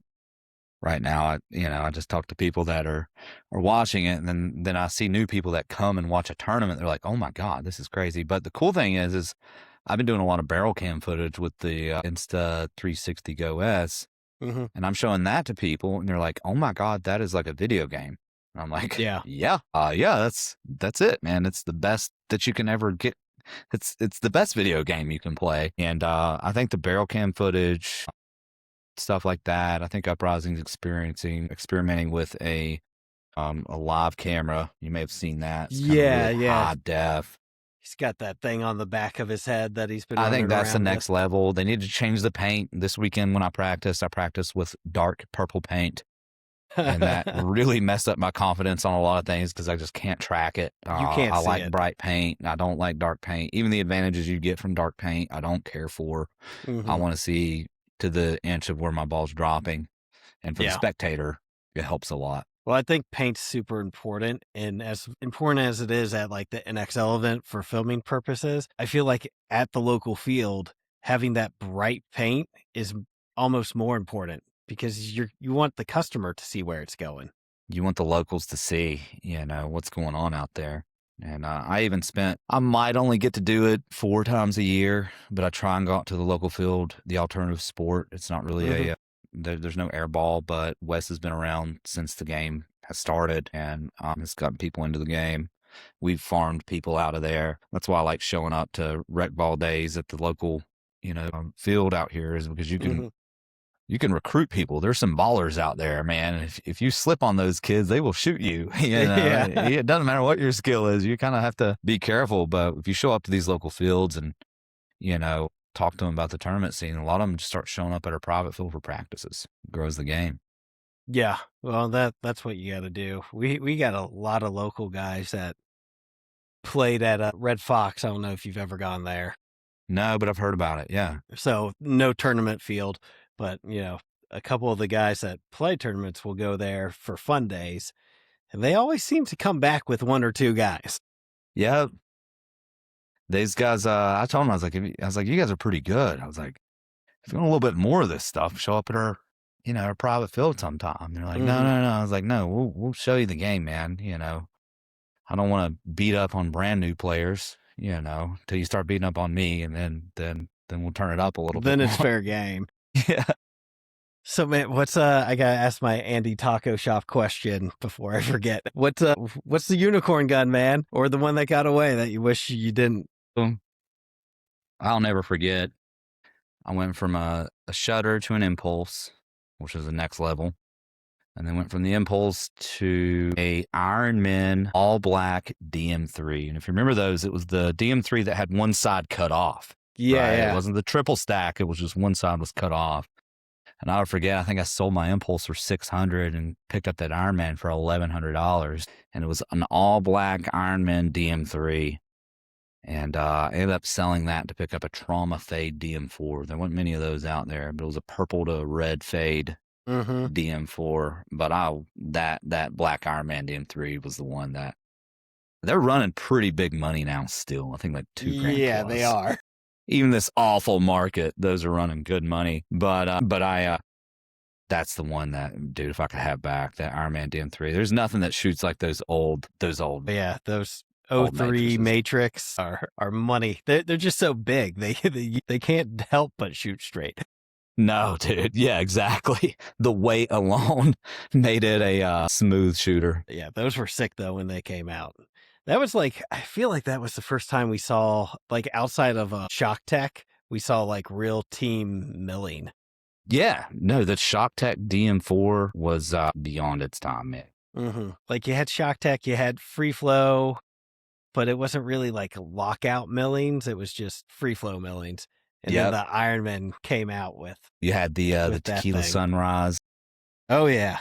Speaker 2: right now, I just talk to people that are watching it, and then I see new people that come and watch a tournament. They're like, oh my God, this is crazy. But the cool thing is I've been doing a lot of barrel cam footage with the Insta360 Go S, and I'm showing that to people, and they're like, oh my God, that is like a video game. And I'm like, yeah, that's it, man. It's the best that you can ever get. It's the best video game you can play. And I think the barrel cam footage, stuff like that, I think Uprising's experimenting with a live camera. You may have seen that. It's really high def.
Speaker 1: He's got that thing on the back of his head that he's been.
Speaker 2: I think that's the
Speaker 1: around
Speaker 2: next level. They need to change the paint. This weekend when I practiced with dark purple paint. And that really messed up my confidence on a lot of things because I just can't track it.
Speaker 1: You can't
Speaker 2: I
Speaker 1: see
Speaker 2: like
Speaker 1: it.
Speaker 2: bright paint. I don't like dark paint. Even the advantages you get from dark paint, I don't care for. I want to see to the inch of where my ball's dropping. And for the spectator, it helps a lot.
Speaker 1: Well, I think paint's super important, and as important as it is at like the NXL event for filming purposes, I feel like at the local field, having that bright paint is almost more important because you want the customer to see where it's going.
Speaker 2: You want the locals to see, what's going on out there. And I might only get to do it 4 times a year, but I try and go out to the local field, the alternative sport. It's not really there's no air ball, but Wes has been around since the game has started and has gotten people into the game. We've farmed people out of there. That's why I like showing up to rec ball days at the local, field out here, is because you can recruit people. There's some ballers out there, man. If you slip on those kids, they will shoot you. It doesn't matter what your skill is. You kind of have to be careful. But if you show up to these local fields and, talk to them about the tournament scene, a lot of them just start showing up at our private field for practices. It grows the game.
Speaker 1: Yeah. Well, that's what you got to do. We got a lot of local guys that played at Red Fox. I don't know if you've ever gone there.
Speaker 2: No, but I've heard about it. Yeah.
Speaker 1: So no tournament field. But, a couple of the guys that play tournaments will go there for fun days, and they always seem to come back with 1 or 2 guys.
Speaker 2: Yeah. These guys, I told them, I was like, you guys are pretty good. I was like, if you want a little bit more of this stuff, show up at our private field sometime. They're like, no. I was like, no, we'll show you the game, man. I don't want to beat up on brand new players, till you start beating up on me, and then we'll turn it up a little bit.
Speaker 1: Then it's fair game.
Speaker 2: Yeah.
Speaker 1: So, man, I gotta ask my Andy Taco Shop question before I forget. What's the unicorn gun, man, or the one that got away that you wish you didn't?
Speaker 2: I'll never forget. I went from a shutter to an impulse, which was the next level, and then went from the impulse to a Ironman all black DM3. And if you remember those, it was the DM3 that had one side cut off.
Speaker 1: Yeah,
Speaker 2: right?
Speaker 1: yeah.
Speaker 2: It wasn't the triple stack. It was just one side was cut off. And I would forget, I think I sold my Impulse for $600 and picked up that Ironman for $1,100. And it was an all black Ironman DM3. And I ended up selling that to pick up a Trauma Fade DM4. There weren't many of those out there, but it was a purple to red fade DM4. But that black Ironman DM3 was the one that they're running pretty big money now still. I think like $2,000.
Speaker 1: Yeah,
Speaker 2: plus.
Speaker 1: they are.
Speaker 2: Even this awful market, those are running good money. But I that's the one that, dude, if I could have back that Ironman DM3, there's nothing that shoots like those old.
Speaker 1: Yeah, those
Speaker 2: Old
Speaker 1: 03
Speaker 2: matrices.
Speaker 1: Matrix are money. They're just so big. They can't help but shoot straight.
Speaker 2: No, dude. Yeah, exactly. The weight alone made it a smooth shooter.
Speaker 1: Yeah, those were sick though when they came out. That was like, I feel like that was the first time we saw, like outside of Shock Tech, we saw like real team milling.
Speaker 2: Yeah, no, the Shock Tech DM4 was beyond its time, man.
Speaker 1: Mm-hmm. Like you had Shock Tech, you had Free Flow, but it wasn't really like lockout millings. It was just free flow millings. And then the Ironman came out with.
Speaker 2: You had the Tequila Sunrise.
Speaker 1: Oh, yeah.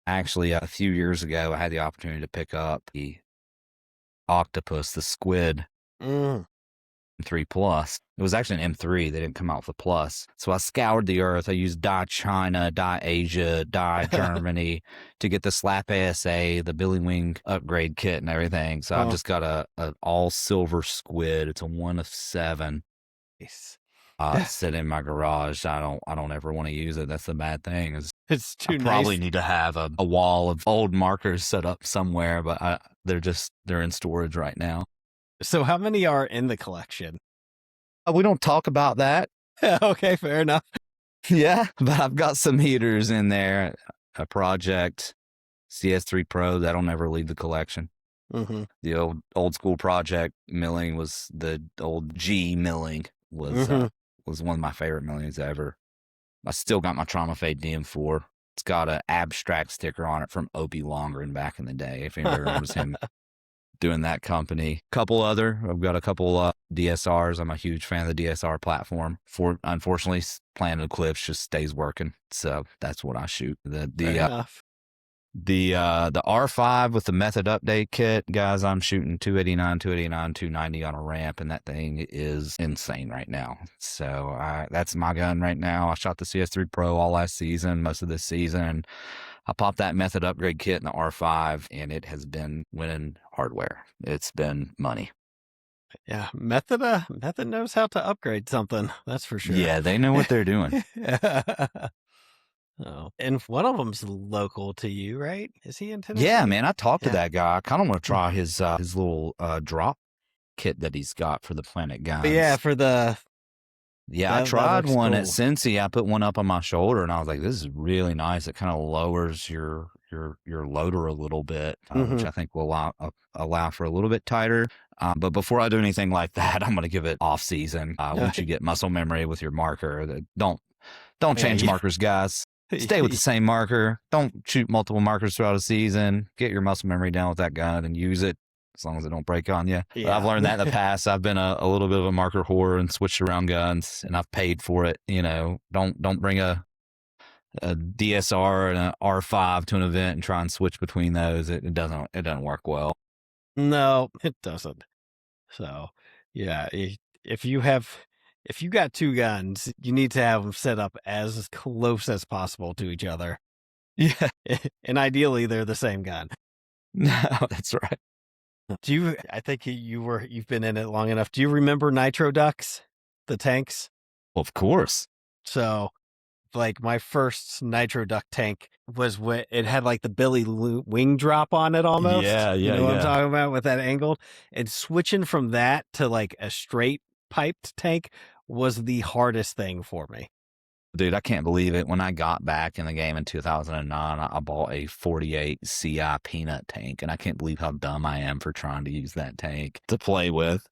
Speaker 2: Actually, a few years ago, I had the opportunity to pick up the Octopus, the Squid M3 Plus. It was actually an M3. They didn't come out with a Plus. So I scoured the earth. I used Dye China, Dye Asia, Dye Germany to get the Slap ASA, the Billy Wing upgrade kit and everything. So I've just got an all silver Squid. It's a 1 of 7.
Speaker 1: Nice.
Speaker 2: Sit in my garage. I don't ever want to use it. That's the bad thing.
Speaker 1: It's too nice.
Speaker 2: Probably need to have a wall of old markers set up somewhere, but they're in storage right now.
Speaker 1: So how many are in the collection?
Speaker 2: We don't talk about that.
Speaker 1: Okay, fair enough.
Speaker 2: Yeah, but I've got some heaters in there. A Project CS3 Pro that'll never leave the collection.
Speaker 1: Mm-hmm.
Speaker 2: The old school Project milling was the old G milling was one of my favorite millings ever. I still got my Trauma Fade DM4. It's got an abstract sticker on it from Opie Longren back in the day. If anybody remembers him doing that company. I've got a couple DSRs. I'm a huge fan of the DSR platform. Unfortunately, Planet Eclipse just stays working. So that's what I shoot. The R5 with the method update kit, guys, I'm shooting 289, 290 on a ramp, and that thing is insane right now. So that's my gun right now. I shot the CS3 Pro all last season, most of this season. I popped that method upgrade kit in the R5, and it has been winning hardware. It's been money.
Speaker 1: Yeah, Method knows how to upgrade something. That's for sure.
Speaker 2: Yeah, they know what they're doing.
Speaker 1: Oh, and one of them's local to you, right? Is he in Tennessee?
Speaker 2: Yeah, man, I talked to that guy. I kind of want to try his little drop kit that he's got for the Planet guys.
Speaker 1: But yeah, for the...
Speaker 2: Yeah, I tried one at Cincy. I put one up on my shoulder, and I was like, "This is really nice." It kind of lowers your loader a little bit, which I think will allow for a little bit tighter. But before I do anything like that, I'm going to give it off season. Once you get muscle memory with your marker, don't change markers, guys. Stay with the same marker. Don't shoot multiple markers throughout a season. Get your muscle memory down with that gun and use it as long as it don't break on you. Yeah. I've learned that in the past. I've been a little bit of a marker whore and switched around guns, and I've paid for it. You know, don't bring a DSR and an R5 to an event and try and switch between those. It doesn't work well.
Speaker 1: No, it doesn't. So, yeah, if you got two guns, you need to have them set up as close as possible to each other.
Speaker 2: Yeah.
Speaker 1: And ideally they're the same gun.
Speaker 2: No, that's right.
Speaker 1: I think you've been in it long enough. Do you remember Nitro Ducks, the tanks?
Speaker 2: Well, of course.
Speaker 1: So, like my first Nitro Duck tank was when it had like the Billy wing drop on it almost.
Speaker 2: Yeah.
Speaker 1: You know what I'm talking about with that angled? And switching from that to like a straight piped tank was the hardest thing for me.
Speaker 2: Dude, I can't believe it. When I got back in the game in 2009, I bought a 48 CI peanut tank, and I can't believe how dumb I am for trying to use that tank to play with.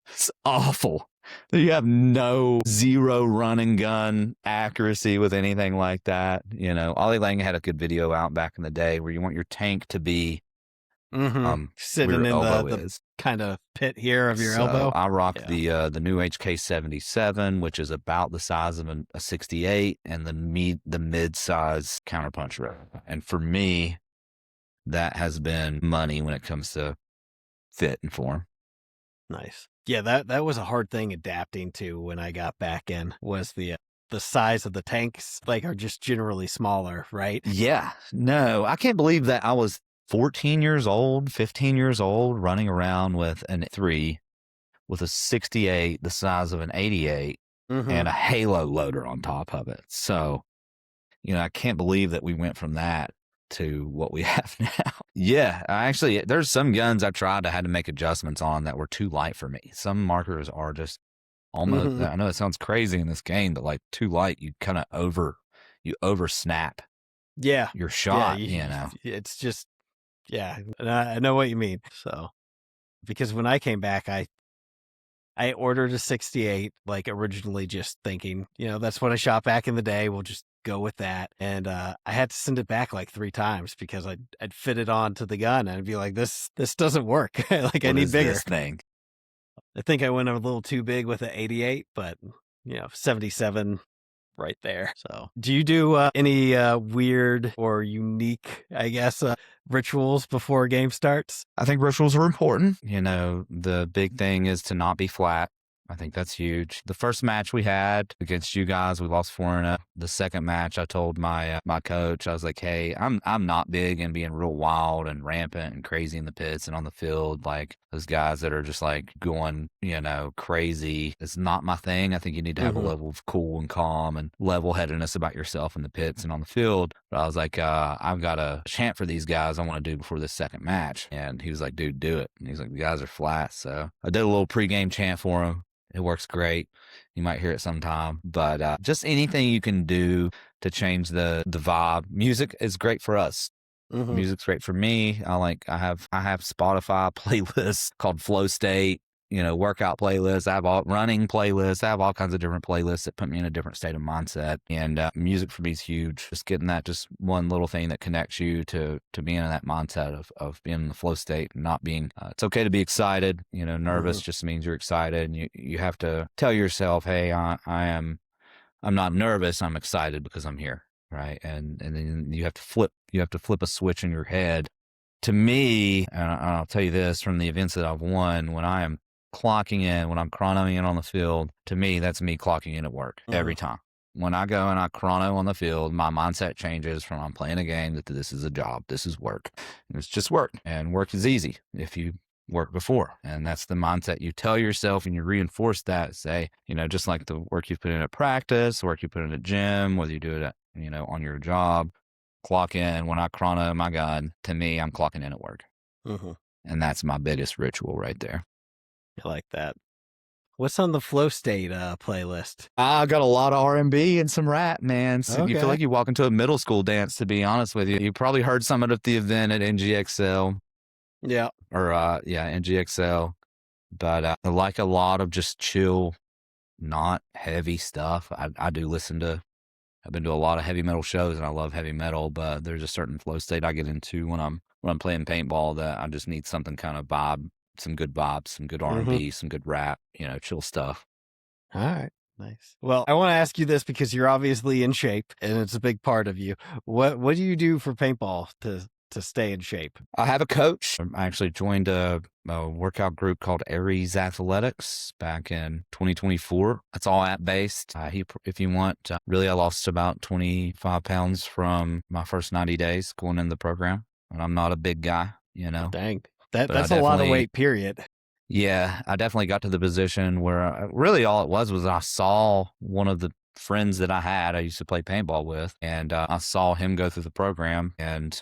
Speaker 2: It's awful. You have zero run and gun accuracy with anything like that. You know, Ollie Lang had a good video out back in the day where you want your tank to be
Speaker 1: sitting in the kind of pit here of your elbow.
Speaker 2: I rock the new HK77, which is about the size of a 68, and the mid-size counterpunch rope. And for me, that has been money when it comes to fit and form.
Speaker 1: Nice. Yeah, that was a hard thing adapting to when I got back in, was the size of the tanks are just generally smaller, right?
Speaker 2: Yeah. No, I can't believe that I was 14 years old, 15 years old, running around with an 3 with a 68 the size of an 88 and a Halo loader on top of it. So, I can't believe that we went from that to what we have now. Yeah, there's some guns I tried, I had to make adjustments on that were too light for me. Some markers are just almost, I know it sounds crazy in this game, but like too light, you kind of over snap.
Speaker 1: Yeah.
Speaker 2: Your shot,
Speaker 1: It's just, and I know what you mean. So, because when I came back, I ordered a 68, like originally just thinking, that's what I shot back in the day. We'll just go with that. And I had to send it back like 3 times because I'd fit it onto the gun and I'd be like, this doesn't work. Like, I need bigger.
Speaker 2: This thing?
Speaker 1: I think I went a little too big with the 88, but 77 right there. So, do you do any weird or unique, I guess, rituals before a game starts?
Speaker 2: I think rituals are important. The big thing is to not be flat. I think that's huge. The first match we had against you guys, we lost 4-0. The second match, I told my coach, I was like, hey, I'm not big in being real wild and rampant and crazy in the pits and on the field. Like those guys that are just like going, crazy. It's not my thing. I think you need to have a level of cool and calm and level-headedness about yourself in the pits and on the field. But I was like, I've got a chant for these guys I want to do before this second match. And he was like, dude, do it. And he's like, the guys are flat. So I did a little pregame chant for him. It works great. You might hear it sometime, but just anything you can do to change the vibe. Music is great for us. Music's great for me. I have Spotify playlists called Flow State, workout playlists. I have running playlists. I have all kinds of different playlists that put me in a different state of mindset. And music for me is huge. Just getting that, just one little thing that connects you to being in that mindset of being in the flow state and not being, it's okay to be excited. Nervous just means you're excited. And you have to tell yourself, hey, I'm not nervous. I'm excited because I'm here. Right. And then you have to flip a switch in your head. To me, and I'll tell you this from the events that I've won, when I am clocking in, when I'm chronoing in on the field, to me, that's me clocking in at work every time. When I go and I chrono on the field, my mindset changes from I'm playing a game to this is a job, this is work. And it's just work. And work is easy if you work before. And that's the mindset you tell yourself and you reinforce that. Say, just like the work you put in at practice, work you put in at gym, whether you do it at, on your job, clock in. When I chrono my gun, to me, I'm clocking in at work. And that's my biggest ritual right there.
Speaker 1: I like that. What's on the Flow State playlist?
Speaker 2: I got a lot of R&B and some rap, man. So you feel like you walk into a middle school dance, to be honest with you. You probably heard some at the event at NGXL.
Speaker 1: Yeah.
Speaker 2: Or, NGXL. But I like a lot of just chill, not heavy stuff. I do listen to, I've been to a lot of heavy metal shows and I love heavy metal, but there's a certain flow state I get into when I'm playing paintball that I just need something kind of vibe. Some good vibes, some good R&B, some good rap, chill stuff.
Speaker 1: All right. Nice. Well, I want to ask you this because you're obviously in shape and it's a big part of you. What do you do for paintball to stay in shape?
Speaker 2: I have a coach. I actually joined a workout group called Aries Athletics back in 2024. It's all app-based. If you want, really, I lost about 25 pounds from my first 90 days going in the program. And I'm not a big guy,
Speaker 1: Dang. That's a lot of weight, period.
Speaker 2: Yeah, I definitely got to the position where really all it was I saw one of the friends that I used to play paintball with, and I saw him go through the program, and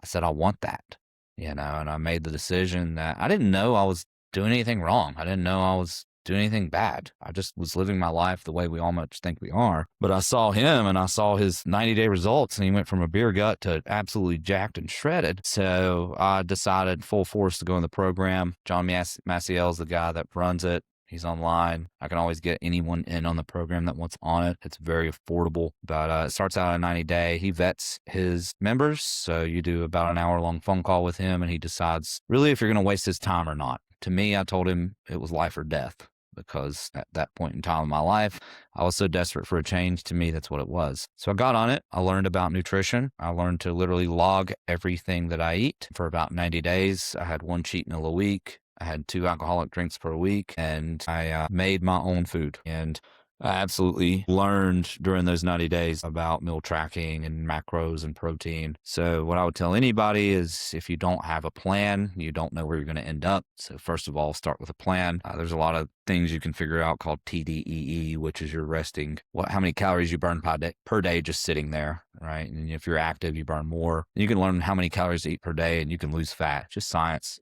Speaker 2: I said, I want that, and I made the decision that I didn't know I was doing anything wrong. I didn't know I was doing anything bad. I just was living my life the way we all much think we are. But I saw him and I saw his 90-day results, and he went from a beer gut to absolutely jacked and shredded. So I decided full force to go in the program. John Maciel's the guy that runs it. He's online. I can always get anyone in on the program that wants on it. It's very affordable, but it starts out on a 90-day. He vets his members. So you do about an hour-long phone call with him, and he decides really if you're going to waste his time or not. To me, I told him it was life or death, because at that point in time in my life, I was so desperate for a change. To me, that's what it was. So I got on it. I learned about nutrition. I learned to literally log everything that I eat for about 90 days. I had 1 cheat meal a week. I had 2 alcoholic drinks per week, and I made my own food. And I absolutely learned during those 90 days about meal tracking and macros and protein. So what I would tell anybody is if you don't have a plan, you don't know where you're going to end up. So first of all, start with a plan. There's a lot of things you can figure out called TDEE, which is your resting, how many calories you burn per day just sitting there. right? And if you're active, you burn more. You can learn how many calories to eat per day, and you can lose fat. Just science.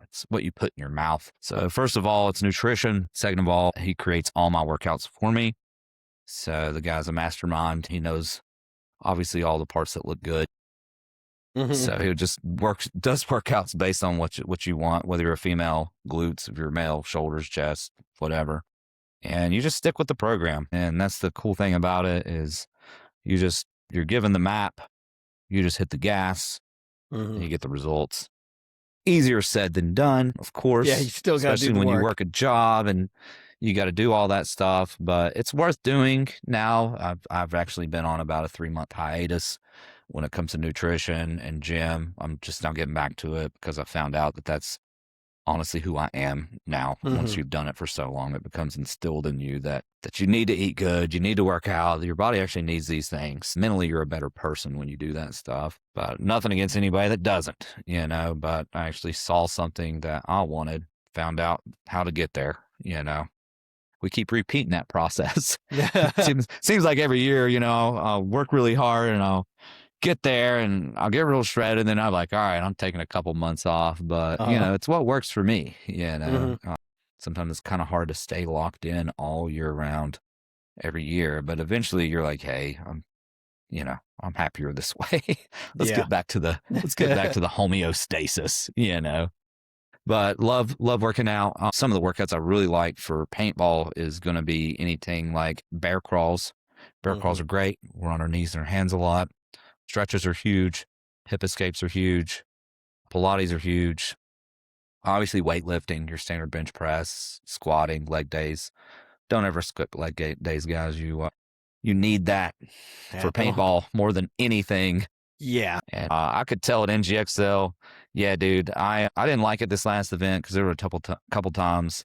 Speaker 2: It's what you put in your mouth. So first of all, it's nutrition. Second of all, he creates all my workouts for me. So the guy's a mastermind. He knows obviously all the parts that look good. So he just does workouts based on what you want, whether you're a female, glutes, if you're male, shoulders, chest, whatever. And you just stick with the program. And that's the cool thing about it is you're given the map, you just hit the gas, and you get the results. Easier said than done, of course.
Speaker 1: Yeah, you still got to do
Speaker 2: especially
Speaker 1: the
Speaker 2: when
Speaker 1: work.
Speaker 2: you work a job and you got to do all that stuff, but it's worth doing now. I've actually been on about a 3-month hiatus when it comes to nutrition and gym. I'm just now getting back to it because I found out that that's honestly who I am now. Once you've done it for so long, it becomes instilled in you that you need to eat good, you need to work out, your body actually needs these things. Mentally, you're a better person when you do that stuff. But nothing against anybody that doesn't, but I actually saw something that I wanted, found out how to get there, We keep repeating that process. seems like every year, I'll work really hard and I'll get there and I'll get real shredded. And then I'm like, all right, I'm taking a couple months off, but it's what works for me. Sometimes it's kind of hard to stay locked in all year round every year, but eventually you're like, hey, I'm happier this way. Let's get back to the homeostasis, But love working out. Some of the workouts I really like for paintball is going to be anything like bear crawls. Bear crawls are great. We're on our knees and our hands a lot. Stretches are huge. Hip escapes are huge. Pilates are huge. Obviously, weightlifting, your standard bench press, squatting, leg days. Don't ever skip leg days, guys. You need that for paintball more than anything.
Speaker 1: Yeah.
Speaker 2: And I could tell at NGXL, yeah, dude, I didn't like it this last event because there were a couple times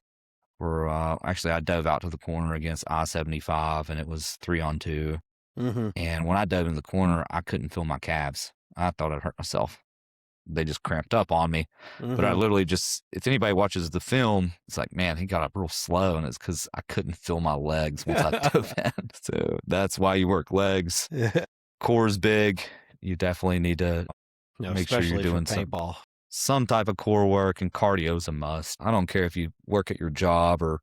Speaker 2: where actually I dove out to the corner against I-75 and it was 3-on-2. And when I dove in the corner, I couldn't feel my calves. I thought I'd hurt myself. They just cramped up on me. But I literally if anybody watches the film, it's like, man, he got up real slow. And it's because I couldn't feel my legs once I dove in. So that's why you work legs. Core's big. You definitely need to make sure you're doing some type of core work, and cardio's a must. I don't care if you work at your job or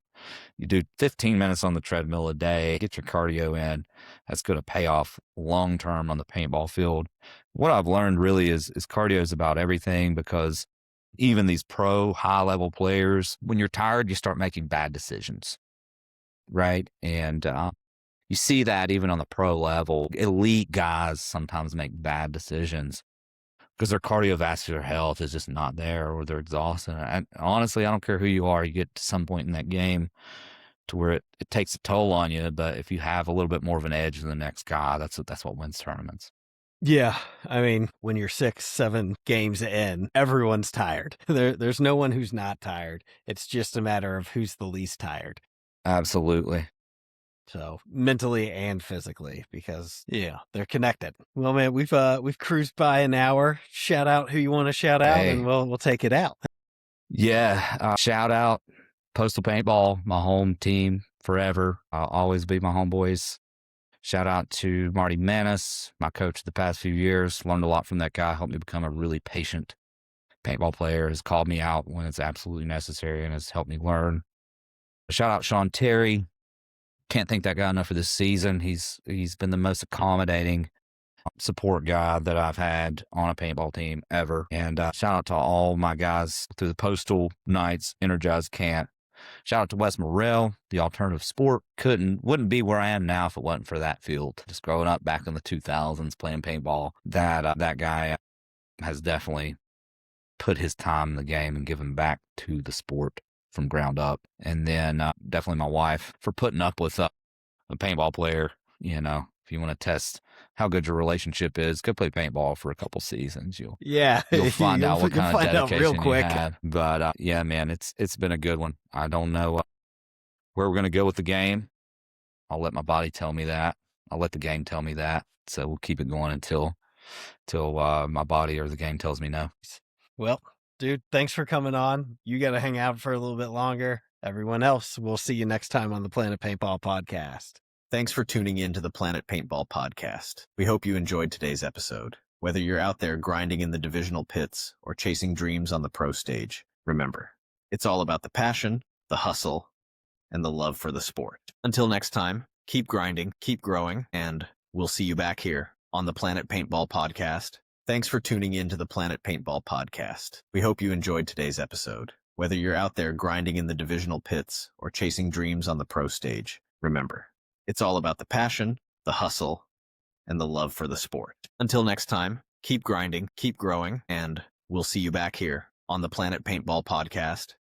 Speaker 2: you do 15 minutes on the treadmill a day, get your cardio in. That's going to pay off long term on the paintball field. What I've learned really is cardio is about everything, because even these pro high level players, when you're tired, you start making bad decisions, right? And you see that even on the pro level. Elite guys sometimes make bad decisions because their cardiovascular health is just not there, or they're exhausted. And honestly, I don't care who you are. You get to some point in that game to where it takes a toll on you. But if you have a little bit more of an edge than the next guy, that's what wins tournaments.
Speaker 1: Yeah. I mean, when you're 6-7 games in, everyone's tired. There's no one who's not tired. It's just a matter of who's the least tired.
Speaker 2: Absolutely.
Speaker 1: So mentally and physically, because they're connected. Well, man, we've cruised by an hour. Shout out who you want to shout out, and we'll take it out.
Speaker 2: Yeah, shout out Postal Paintball, my home team forever. I'll always be my homeboys. Shout out to Marty Manis, my coach the past few years. Learned a lot from that guy. Helped me become a really patient paintball player. Has called me out when it's absolutely necessary and has helped me learn. Shout out Sean Terry. Can't thank that guy enough for this season. He's been the most accommodating support guy that I've had on a paintball team ever. And shout out to all my guys through the Postal Nights, Energize Camp. Shout out to Wes Morrell, the alternative sport. Wouldn't be where I am now if it wasn't for that field. Just growing up back in the 2000s playing paintball, that guy has definitely put his time in the game and given back to the sport from ground up. And then definitely my wife for putting up with a paintball player. If you want to test how good your relationship is, go play paintball for a couple seasons. You'll find out what kind of dedication real quick. You had. But yeah, man, it's been a good one. I don't know where we're going to go with the game. I'll let my body tell me that. I'll let the game tell me that. So we'll keep it going until my body or the game tells me no.
Speaker 1: Well, dude, thanks for coming on. You got to hang out for a little bit longer. Everyone else, we'll see you next time on the Planet Paintball Podcast. Thanks for tuning in to the Planet Paintball Podcast. We hope you enjoyed today's episode. Whether you're out there grinding in the divisional pits or chasing dreams on the pro stage, remember, it's all about the passion, the hustle, and the love for the sport. Until next time, keep grinding, keep growing, and we'll see you back here on the Planet Paintball Podcast. Thanks for tuning in to the Planet Paintball Podcast. We hope you enjoyed today's episode. Whether you're out there grinding in the divisional pits or chasing dreams on the pro stage, remember, it's all about the passion, the hustle, and the love for the sport. Until next time, keep grinding, keep growing, and we'll see you back here on the Planet Paintball Podcast.